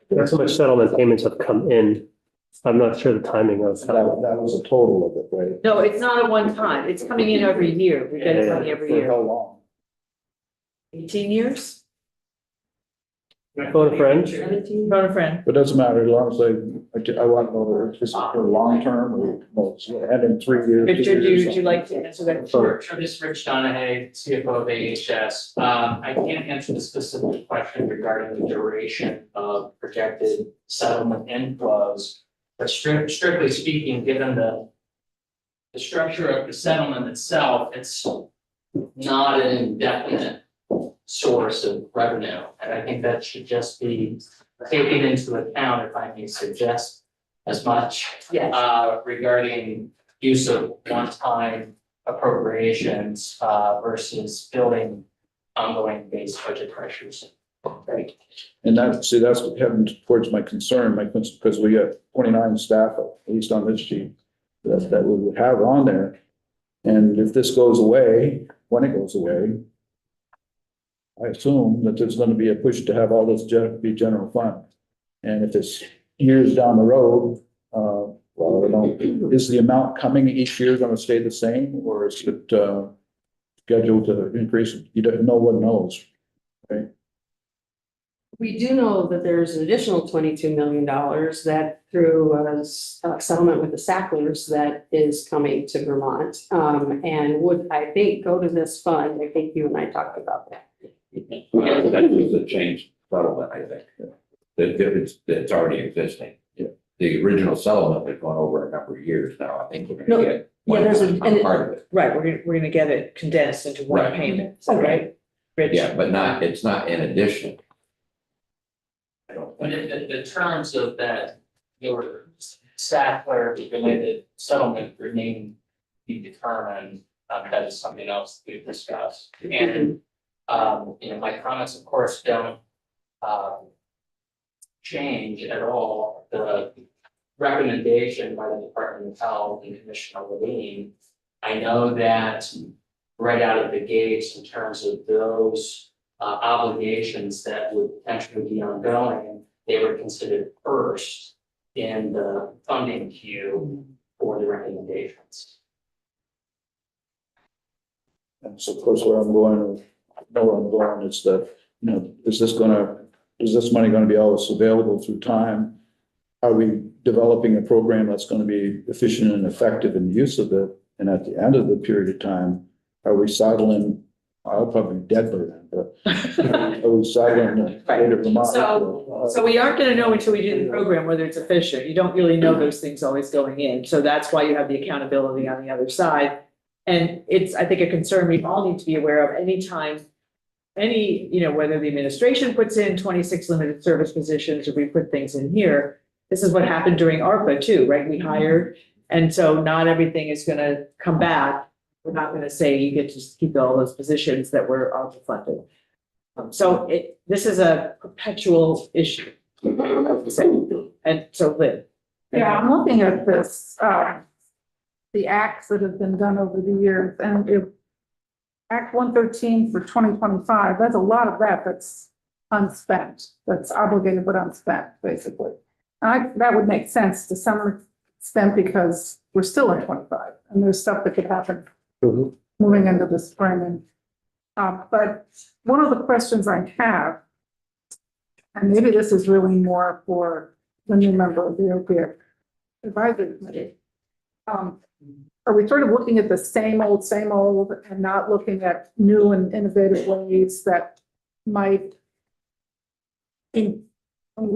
That's how much settlement payments have come in. I'm not sure the timing of That how. was a total of it, right? No, it's not a one time. It's coming in every year. We get money every For year. how long? 18 years? Phone a friend. Phone a friend. But it doesn't matter, as long as I want to know whether it's just for long term or, and in 3 years. Richard, would you like to answer that? Sure, this is Rich Donahue, CFO of AHS. I can't answer the specific question regarding the duration of projected settlement inflows. But strictly speaking, given the structure of the settlement itself, it's not an indefinite source of revenue. And I think that should just be taken into account, if I may suggest as much. Yes. Regarding use of one-time appropriations versus building ongoing base budget pressures. Right. And that's heading towards my concern, because we got 29 staff, at least on this sheet, that we would have on there. And if this goes away, when it goes away, I assume that there's going to be a push to have all this be general fund. And if it's years down the road, well, I don't, is the amount coming each year going to stay the same, or is it scheduled to increase? No one knows, right? We do know that there's an additional $22 million that through a settlement with the Sacklers that is coming to Vermont. And would, I think, go to this fund. I think you and I talked about that. That was a change settlement, I think. It's already existing. Yeah. The original settlement had gone over a number of years now. I think we're No, gonna get there's one part of it. Right, we're gonna get it condensed into one Right. payment. Is that right? Rich? Yeah, but it's not in addition. I don't But think. the terms of that, your Sackler related settlement remain to be determined. That is something else we've discussed. And my comments, of course, don't change at all the recommendation by the Department of Health and Commissioner Levine. I know that right out of the gates in terms of those obligations that would potentially be ongoing. They were considered first in the funding queue for the recommendations. And so of course, where I'm going, is that, you know, is this money gonna be always available through time? Are we developing a program that's gonna be efficient and effective in the use of it? And at the end of the period of time, are we sidling, I'll probably be dead by then, but are we sidling the state of Vermont? So we aren't gonna know until we do the program whether it's efficient. You don't really know those things always going in. So that's why you have the accountability on the other side. And it's, I think, a concern we all need to be aware of anytime, whether the administration puts in 26 limited service positions or we put things in here. This is what happened during ARPA too, right? We hired, and so not everything is gonna come back. We're not gonna say you get to keep all those positions that were ARPA funded. So this is a perpetual issue. And so Lynn. Yeah, I'm looking at this, the acts that have been done over the years, and if Act 113 for 2025, that's a lot of that's unspent, that's obligated but unspent, basically. And that would make sense to some extent because we're still in 25 and there's stuff that could happen moving into the spring. And but one of the questions I have, and maybe this is really more for the new member of the opioid advisory committee, are we sort of looking at the same old and not looking at new and innovative ways that might, we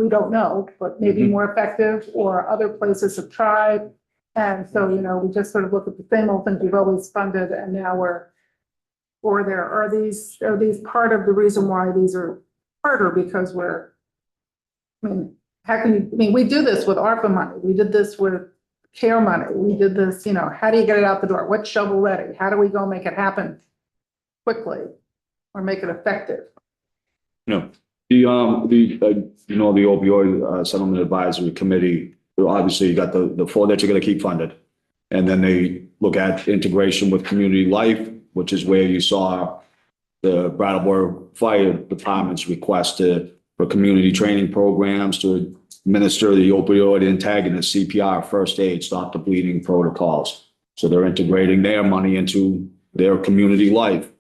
don't know, but maybe more effective, or other places have tried? And so, we just sort of look at the same old things we've always funded, and now are these part of the reason why these are harder? Because we do this with ARPA money, we did this with care money, we did this, how do you get it out the door? What's shovel ready? How do we go make it happen quickly or make it effective? The opioid settlement advisory committee, obviously you got the four that you're gonna keep funded. And then they look at integration with community life, which is where you saw the Brattleboro Fire Department's request for community training programs to administer the opioid antagonist, CPR, first aid, stop the bleeding protocols. So they're integrating their money into their community life,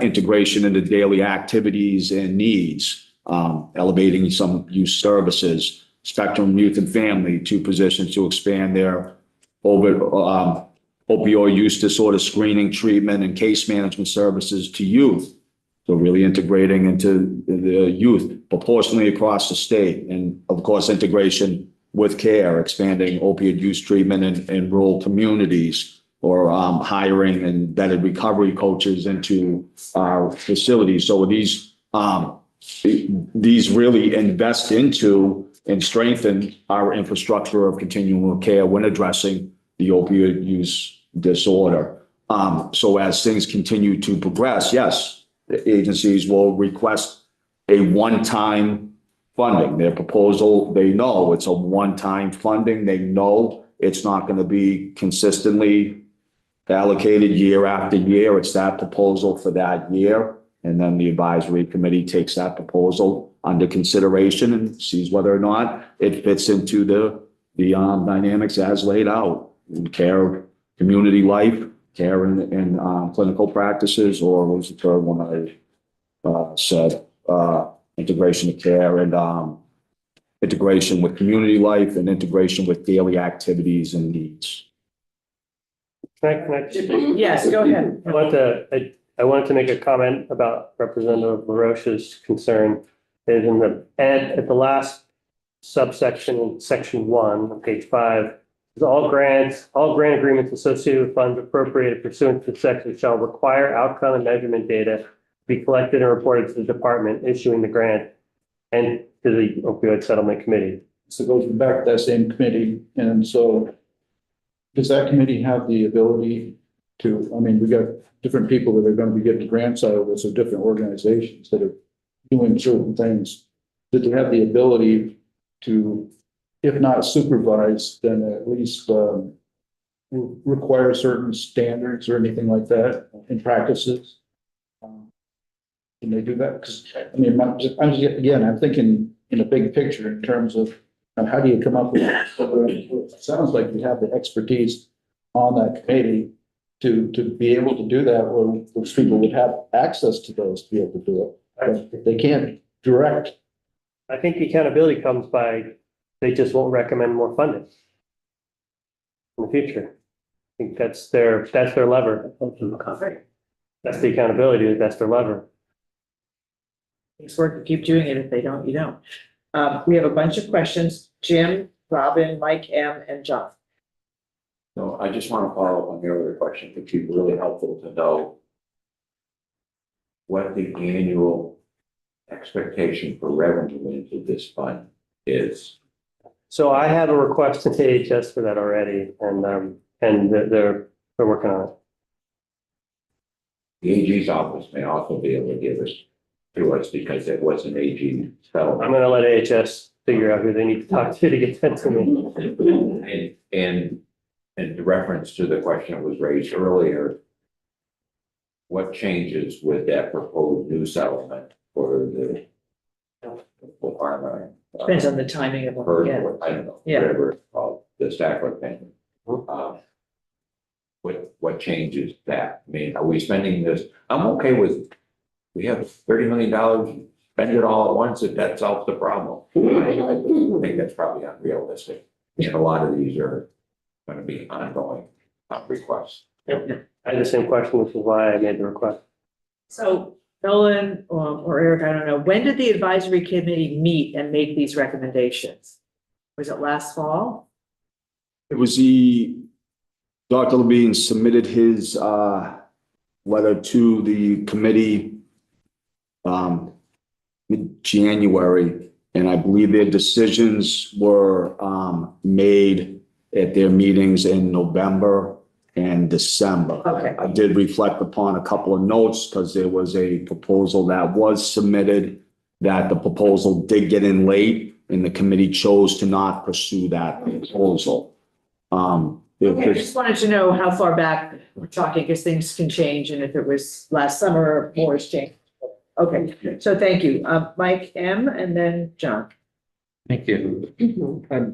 integration into daily activities and needs, elevating some youth services, Spectrum Youth and Family, 2 positions to expand their opioid use disorder screening, treatment, and case management services to youth. So really integrating into the youth proportionally across the state. And of course, integration with care, expanding opioid use treatment in rural communities, or hiring and vetted recovery coaches into our facilities. So these really invest into and strengthen our infrastructure of continuum of care when addressing the opioid use disorder. So as things continue to progress, yes, the agencies will request a one-time funding. Their proposal, they know it's a one-time funding. They know it's not going to be consistently allocated year after year. It's that proposal for that year. And then the advisory committee takes that proposal under consideration and sees whether or not it fits into the dynamics as laid out in care, community life, care and clinical practices, or what was the third one I said? Integration of care and integration with community life and integration with daily activities and needs. Can I Yes, go ahead. I wanted to make a comment about Representative LaRoche's concern. Is at the last subsection in section 1 on page 5, is all grant agreements associated with funds appropriated pursuant to the section shall require outcome and measurement data to be collected and reported to the department issuing the grant and to the opioid settlement committee. So it goes back to that same committee. And so does that committee have the ability to, we got different people that are going to be getting grants out of this, or different organizations that are doing certain things. Do they have the ability to, if not supervise, then at least require certain standards or anything like that in practices? Can they do that? Because, I mean, again, I'm thinking in a big picture in terms of how do you come up with, it sounds like you have the expertise on that committee to be able to do that, or those people would have access to those to be able to do it. But if they can't direct. I think the accountability comes by, they just won't recommend more funding in the future. I think that's their lever. That's the accountability, that's their lever. It's work to keep doing it. If they don't, you don't. We have a bunch of questions. Jim, Robin, Mike M, and John. So I just want to follow up on the earlier question. It'd be really helpful to know what the annual expectation for revenue into this fund is. So I have a request to AHS for that already, and they're working on it. The AG's office may also be able to give us to us because it was an AG settlement. I'm gonna let AHS figure out who they need to talk to get that to me. And in reference to the question that was raised earlier, what changes with that proposed new settlement for the farmer? Depends on the timing of when we get it. I don't know, Yeah. whatever it's called, the Stackler payment. What changes that? I mean, are we spending this? I'm okay with, we have $30 million, spend it all at once, if that solves the problem. I think that's probably unrealistic. And a lot of these are going to be ongoing requests. Yep. I had the same question, which is why I made the request. So Nolan or Eric, I don't know, when did the advisory committee meet and make these recommendations? Was it last fall? It was Dr. Levine submitted his letter to the committee mid-January, and I believe their decisions were made at their meetings in November and December. Okay. I did reflect upon a couple of notes because there was a proposal that was submitted that the proposal did get in late and the committee chose to not pursue that proposal. Okay, I just wanted to know how far back we're talking, because things can change, and if it was last summer, more has changed. Okay, so thank you. Mike M, and then John. Thank you. I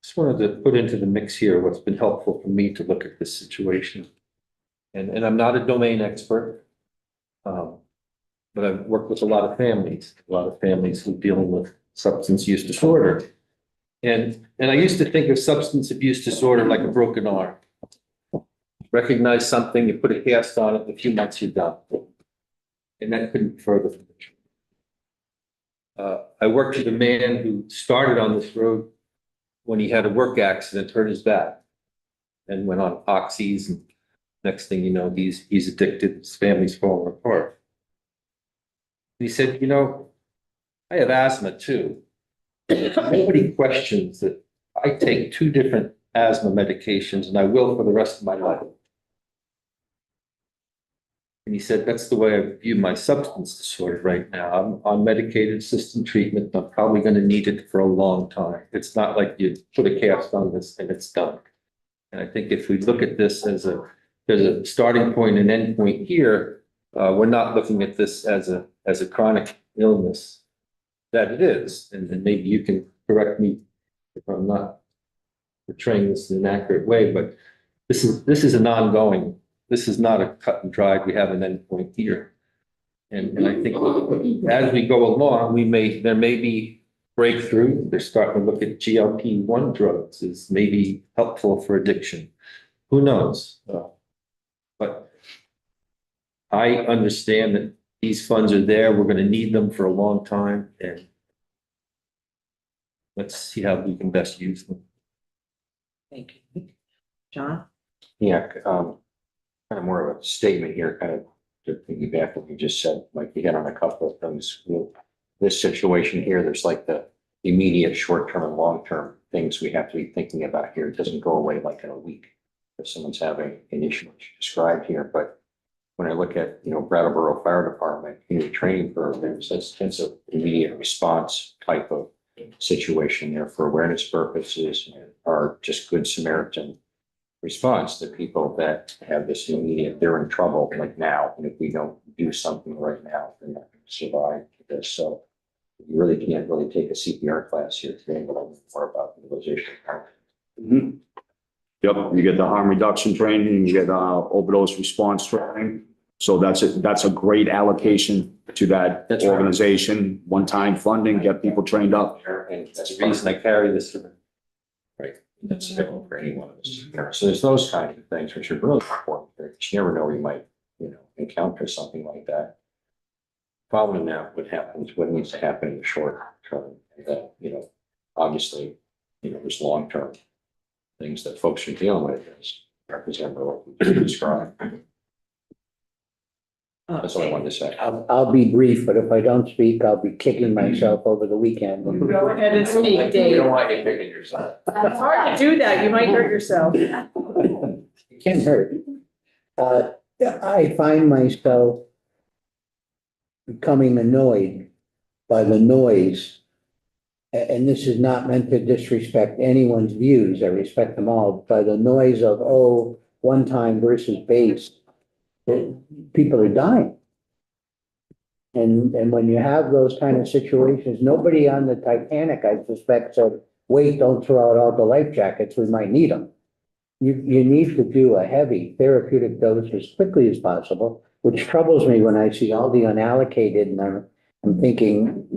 just wanted to put into the mix here what's been helpful for me to look at this situation. And I'm not a domain expert, but I've worked with a lot of families who are dealing with substance use disorder. And I used to think of substance abuse disorder like a broken arm. Recognize something, you put a cast on it, in a few months you're done. And that couldn't be further from the truth. I worked with a man who started on this road when he had a work accident, hurt his back, and went on oxys, and next thing you know, he's addicted, his family's falling apart. And he said, I have asthma too. Nobody questions that I take 2 different asthma medications, and I will for the rest of my life. And he said, that's the way I view my substance disorder right now. I'm on medicated assisted treatment. I'm probably going to need it for a long time. It's not like you put a cast on this and it's done. And I think if we look at this as there's a starting point and end point here, we're not looking at this as a chronic illness that it is. And maybe you can correct me if I'm not portraying this in an accurate way, but this is an ongoing. This is not a cut and dried, we have an endpoint here. And I think as we go along, there may be breakthrough. They're starting to look at GLP-1 drugs as maybe helpful for addiction. Who knows? But I understand that these funds are there. We're going to need them for a long time. And let's see how we can best use them. Thank you. John? Yeah, kind of more of a statement here, kind of to piggyback what you just said, like you hit on a couple of things. This situation here, there's like the immediate short-term and long-term things we have to be thinking about here. It doesn't go away like in a week if someone's having an issue, which you described here. But when I look at, Brattleboro Fire Department, community training programs, that's an immediate response type of situation there for awareness purposes, or just Good Samaritan response to people that have this immediate, they're in trouble like now. And if we don't do something right now, they're not going to survive this. So you really can't really take a CPR class here today, but I'm more about utilization. Mhm. Yep, you get the harm reduction training, you get overdose response training. So that's a great allocation to that That's right. organization, one-time funding, get people trained up. And that's the reason I carry this. Right, that's available for any one of us. So there's those kinds of things which are really important, because you never know, you might, encounter something like that. Following that, what needs to happen in the short term, and that, obviously, there's long-term things that folks are dealing with as Representative described. That's all I wanted to say. I'll be brief, but if I don't speak, I'll be kicking myself over the weekend. Go ahead and speak, We Dave. don't want you picking yourself. It's hard to do that. You might hurt yourself. It can't hurt. I find myself becoming annoyed by the noise. And this is not meant to disrespect anyone's views. I respect them all, by the noise of, one time versus base. People are dying. And when you have those kind of situations, nobody on the Titanic, I suspect, said, wait, don't throw out all the life jackets, we might need them. You need to do a heavy therapeutic dose as quickly as possible, which troubles me when I see all the unallocated, and I'm thinking,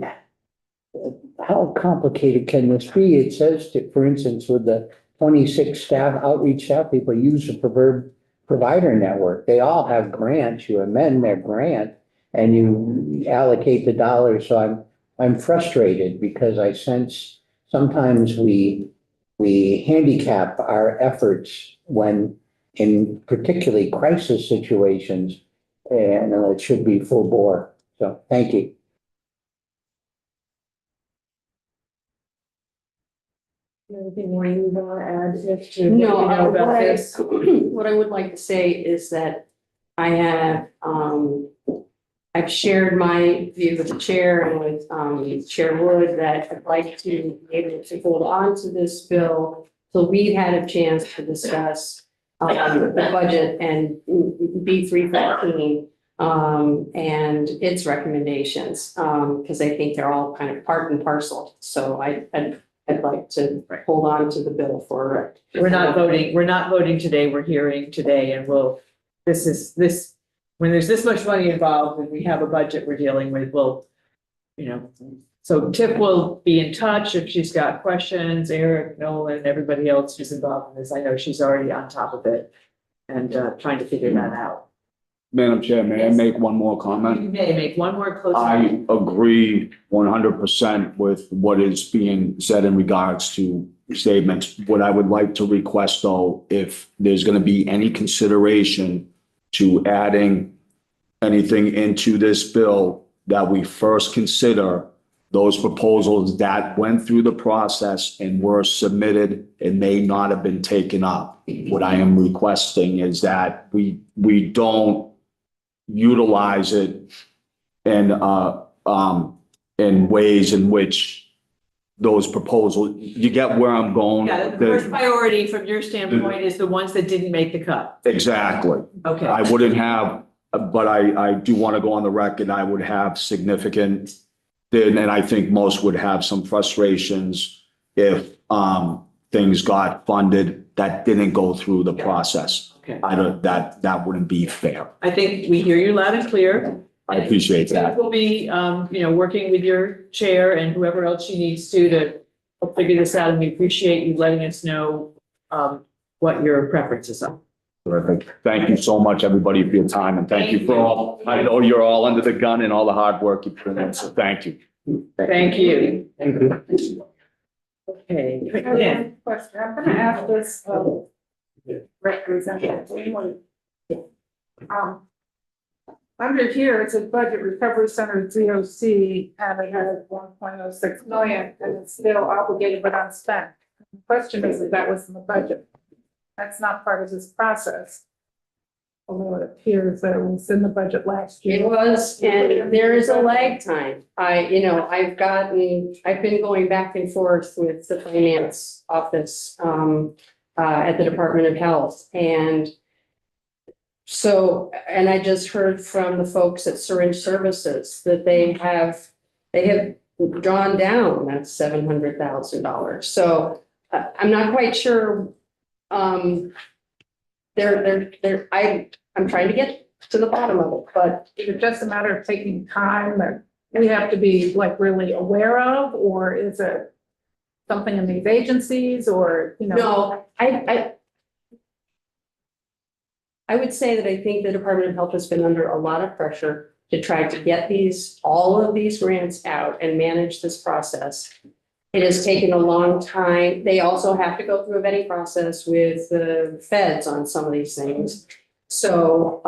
how complicated can this be? It says, for instance, with the 26 outreach staff people use the preferred provider network. They all have grants. You amend their grant and you allocate the dollars. So I'm frustrated because I sense sometimes we handicap our efforts when in particularly crisis situations, and it should be full bore. So thank you. Anything more you want to add to what you No, know about what this? what I would like to say is that I have, I've shared my view with the chair and with, Chair Wood, that I'd like to be able to hold on to this bill till we had a chance to discuss, the budget and B 315, and its recommendations, because I think they're all kind of part and parcel. So I'd like to hold on to the bill for. We're not voting today. We're hearing today, and when there's this much money involved and we have a budget we're dealing with, so Tip will be in touch if she's got questions. Eric, Nolan, everybody else who's involved in this. I know she's already on top of it and trying to figure that out. Madam Chair, may I make one more comment? You may make one more close. I agree 100% with what is being said in regards to statements. What I would like to request, though, if there's going to be any consideration to adding anything into this bill, that we first consider those proposals that went through the process and were submitted and may not have been taken up. What I am requesting is that we don't utilize it in ways in which those proposals, you get where I'm going? Yeah, the first priority from your standpoint is the ones that didn't make the cut. Exactly. Okay. I wouldn't have, but I do want to go on the record, I would have significant, and I think most would have some frustrations if things got funded that didn't go through the process. Okay. That wouldn't be fair. I think we hear you loud and clear. I appreciate that. We'll be, working with your chair and whoever else she needs to help figure this out. And we appreciate you letting us know, what your preferences are. Terrific. Thank you so much, everybody, for your time, and thank you for all, I know you're all under the gun and all the hard work you put in, so thank you. Thank you. Thank you. Okay. I have one question. I'm gonna ask this, representative. Under here, it's a budget recovery center DOC, and it has 1.06 million, and it's still obligated but unspent. The question is if that was in the budget. That's not part of this process. Although it appears that it was in the budget last year. It was, and there is a lag time. I've been going back and forth with the finance office, at the Department of Health. And so, and I just heard from the folks at Syringe Services that they have drawn down that $700,000. So I'm not quite sure. I'm trying to get to the bottom of it, but Is it just a matter of taking time that we have to be like really aware of, or is it something in these agencies, or, you know? no, I would say that I think the Department of Health has been under a lot of pressure to try to get all of these grants out and manage this process. It has taken a long time. They also have to go through a vetting process with the feds on some of these things. So,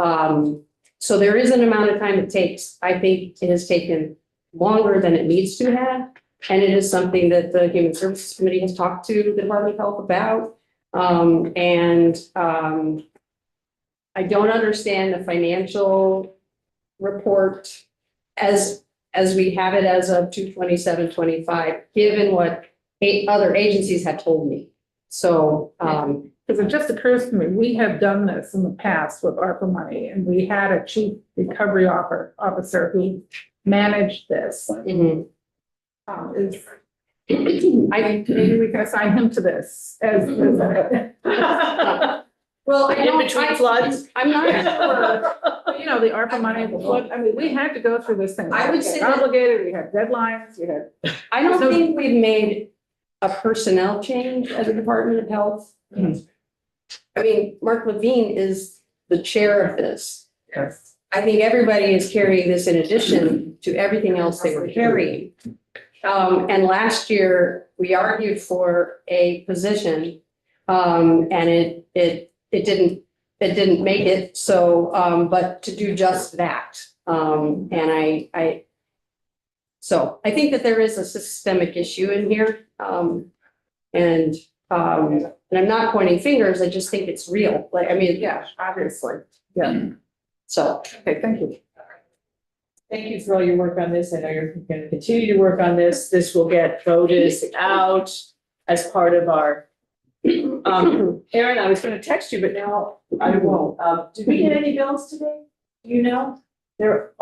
so there is an amount of time it takes. I think it has taken longer than it needs to have. And it is something that the Human Services Committee has talked to the Department of Health about. I don't understand the financial report as we have it as of 2/27/25, given what other agencies have told me. So, Because it just occurs to me, we have done this in the past with ARPA money, and we had a chief recovery officer who managed this. mhm. Maybe we can assign him to this as. Well, In between floods? I'm not sure. You know, the ARPA money, the flood, I mean, we had to go through this thing. I would say that- Obligated, we had deadlines, we had. I don't think we've made a personnel change at the Department of Health. I mean, Mark Levine is the chair of this. Yes. I think everybody is carrying this in addition to everything else they were carrying. And last year, we argued for a position, and it didn't make it. So, but to do just that. So I think that there is a systemic issue in here. And I'm not pointing fingers. I just think it's real. Like, I mean, Yeah, obviously, yeah. so. Okay, thank you. Thank you for all your work on this. I know you're going to continue to work on this. This will get voted out as part of our. Erin, I was going to text you, but now I won't. Did we get any bills today? Do you know? They're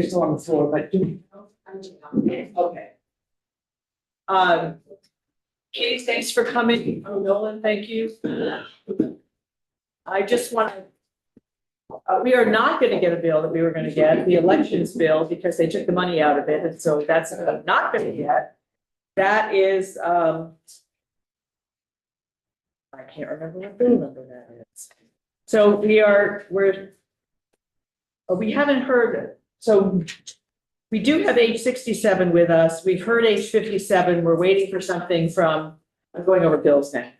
still on the floor, but do we know? Okay. Katie, thanks for coming. Oh, Nolan, thank you. I just want to. We are not going to get a bill that we were going to get, the elections bill, because they took the money out of it, and so that's not going to get. That is, I can't remember what bill number that is. So we haven't heard, so we do have age 67 with us. We've heard age 57. We're waiting for something from, I'm going over bills now.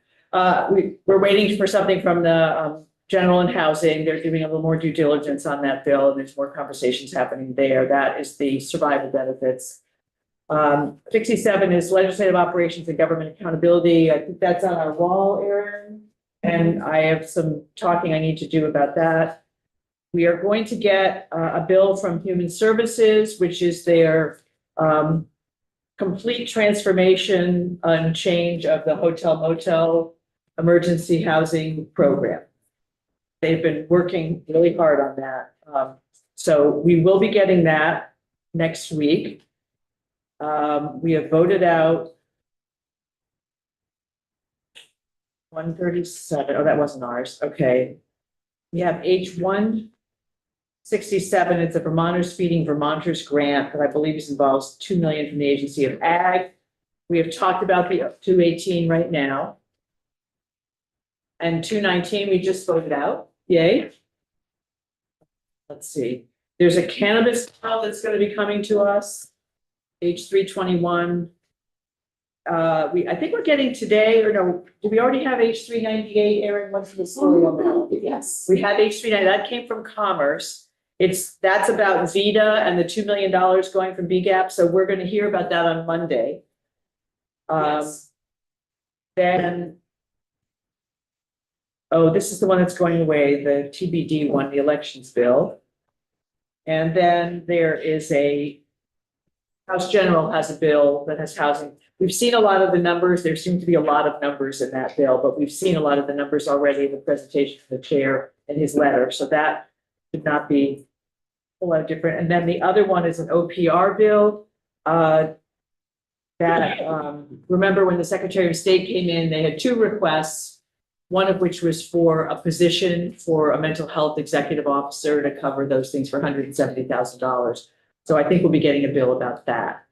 We're waiting for something from the General and Housing. They're doing a little more due diligence on that bill, and there's more conversations happening there. That is the survival benefits. 67 is legislative operations and government accountability. I think that's on our wall, Erin, and I have some talking I need to do about that. We are going to get a bill from Human Services, which is their complete transformation and change of the hotel motel emergency housing program. They've been working really hard on that. So we will be getting that next week. We have voted out 137. Oh, that wasn't ours. Okay. We have H167. It's a Vermonters Feeding Vermonters grant that I believe involves $2 million from the Agency of Ag. We have talked about the 218 right now. And 219 we just voted out. Yay. Let's see. There's a cannabis bill that's going to be coming to us. H 321. I think we're getting today, or no, do we already have H 398, Erin? What's the story on that? Yes. We had H 390, that came from Commerce. That's about VITA and the $2 million going from BGAP. So we're going to hear about that on Monday. Yes. Then, oh, this is the one that's going away, the TBD one, the elections bill. And then there is House General has a bill that has housing. we've seen a lot of the numbers. There seem to be a lot of numbers in that bill, but we've seen a lot of the numbers already in the presentation from the chair and his letter. So that should not be a lot different. And then the other one is an OPR bill. Remember when the Secretary of State came in, they had two requests, one of which was for a position for a mental health executive officer to cover those things for $170,000. So I think we'll be getting a bill about that.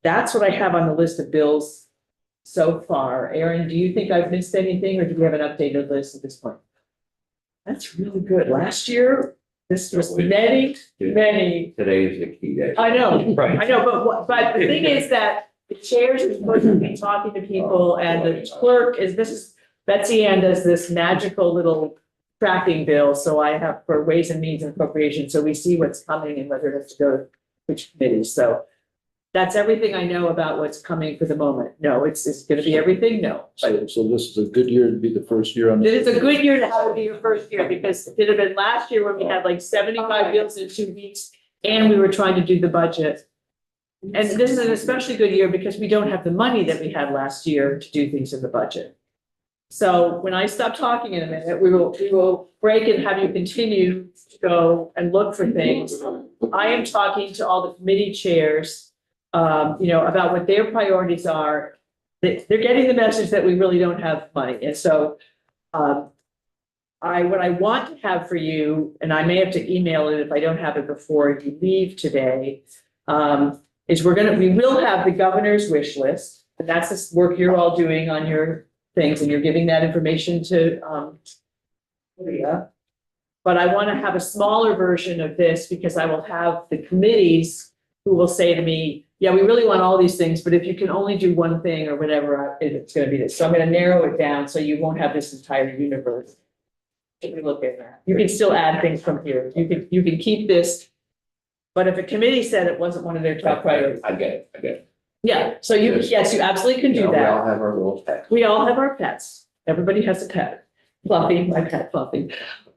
That's what I have on the list of bills so far. Aaron, do you think I've missed anything, or do we have an updated list at this point? That's really good. Last year, this was many. Today is the key day. I know, but the thing is that the chairs are supposed to be talking to people, and the clerk Betsy Ann does this magical little tracking bill, so I have for Ways and Means and Appropriations, so we see what's coming and whether it has to go to which committee, so that's everything I know about what's coming for the moment. No, it's gonna be everything, no. But So this is a good year to be the first year on. it is a good year to have it be your first year, because it had been last year when we had like 75 bills in 2 weeks, and we were trying to do the budget. And this is an especially good year because we don't have the money that we had last year to do things in the budget. So when I stop talking in a minute, we will break and have you continue to go and look for things. I am talking to all the committee chairs, about what their priorities are. They're getting the message that we really don't have money. And so, what I want to have for you, and I may have to email it if I don't have it before you leave today, is we will have the governor's wish list, and that's the work you're all doing on your things, and you're giving that information to Leah. But I want to have a smaller version of this because I will have the committees who will say to me, yeah, we really want all these things, but if you can only do one thing or whatever, it's going to be this. So I'm going to narrow it down so you won't have this entire universe. If we look at that, you can still add things from here. You can keep this. But if a committee said it wasn't one of their top priorities. I get it. Yeah, so yes, you absolutely can do We that. all have our little pets. We all have our pets. Everybody has a pet. Fluffy, my pet Fluffy.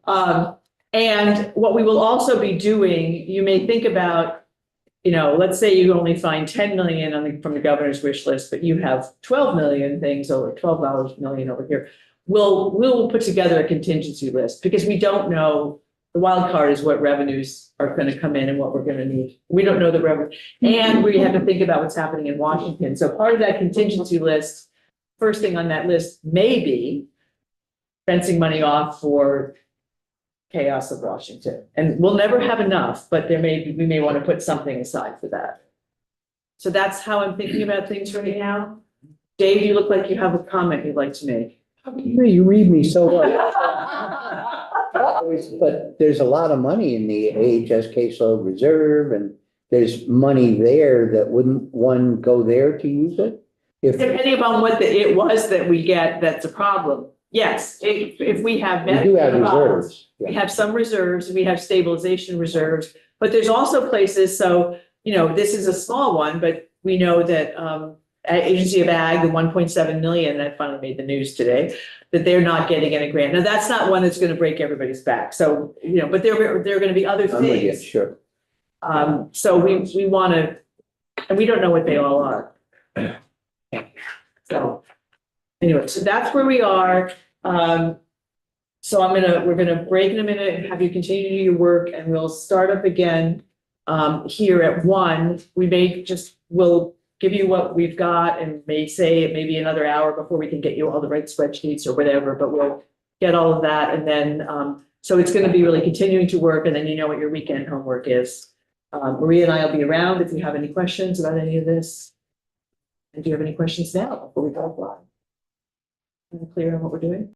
And what we will also be doing, you may think about, let's say you only find 10 million from the governor's wish list, but you have 12 million things over $12 million over here. We'll put together a contingency list because we don't know. The wild card is what revenues are going to come in and what we're going to need. We don't know the revenue. And we have to think about what's happening in Washington. So part of that contingency list, first thing on that list may be fencing money off for chaos of Washington. And we'll never have enough, but we may want to put something aside for that. So that's how I'm thinking about things right now. Dave, you look like you have a comment you'd like to make. You read me so well. But there's a lot of money in the AHS caseload reserve, and there's money there that wouldn't one go there to use it? Depending upon what it was that we get, that's a problem. Yes, if we have. We do have reserves. We have some reserves, we have stabilization reserves, but there's also places, so, this is a small one, but we know that, Agency of Ag, the 1.7 million that finally made the news today, that they're not getting any grant. Now, that's not one that's going to break everybody's back. So, but there are going to be other things. Sure. So we want to, and we don't know what they all are. So anyway, so that's where we are. So we're gonna break in a minute and have you continue to do your work, and we'll start up again here at 1. We'll give you what we've got and may say it may be another hour before we can get you all the right spreadsheets or whatever, but we'll get all of that. And then, so it's going to be really continuing to work, and then you know what your weekend homework is. Maria and I will be around if you have any questions about any of this. And do you have any questions now before we go live? Clear on what we're doing?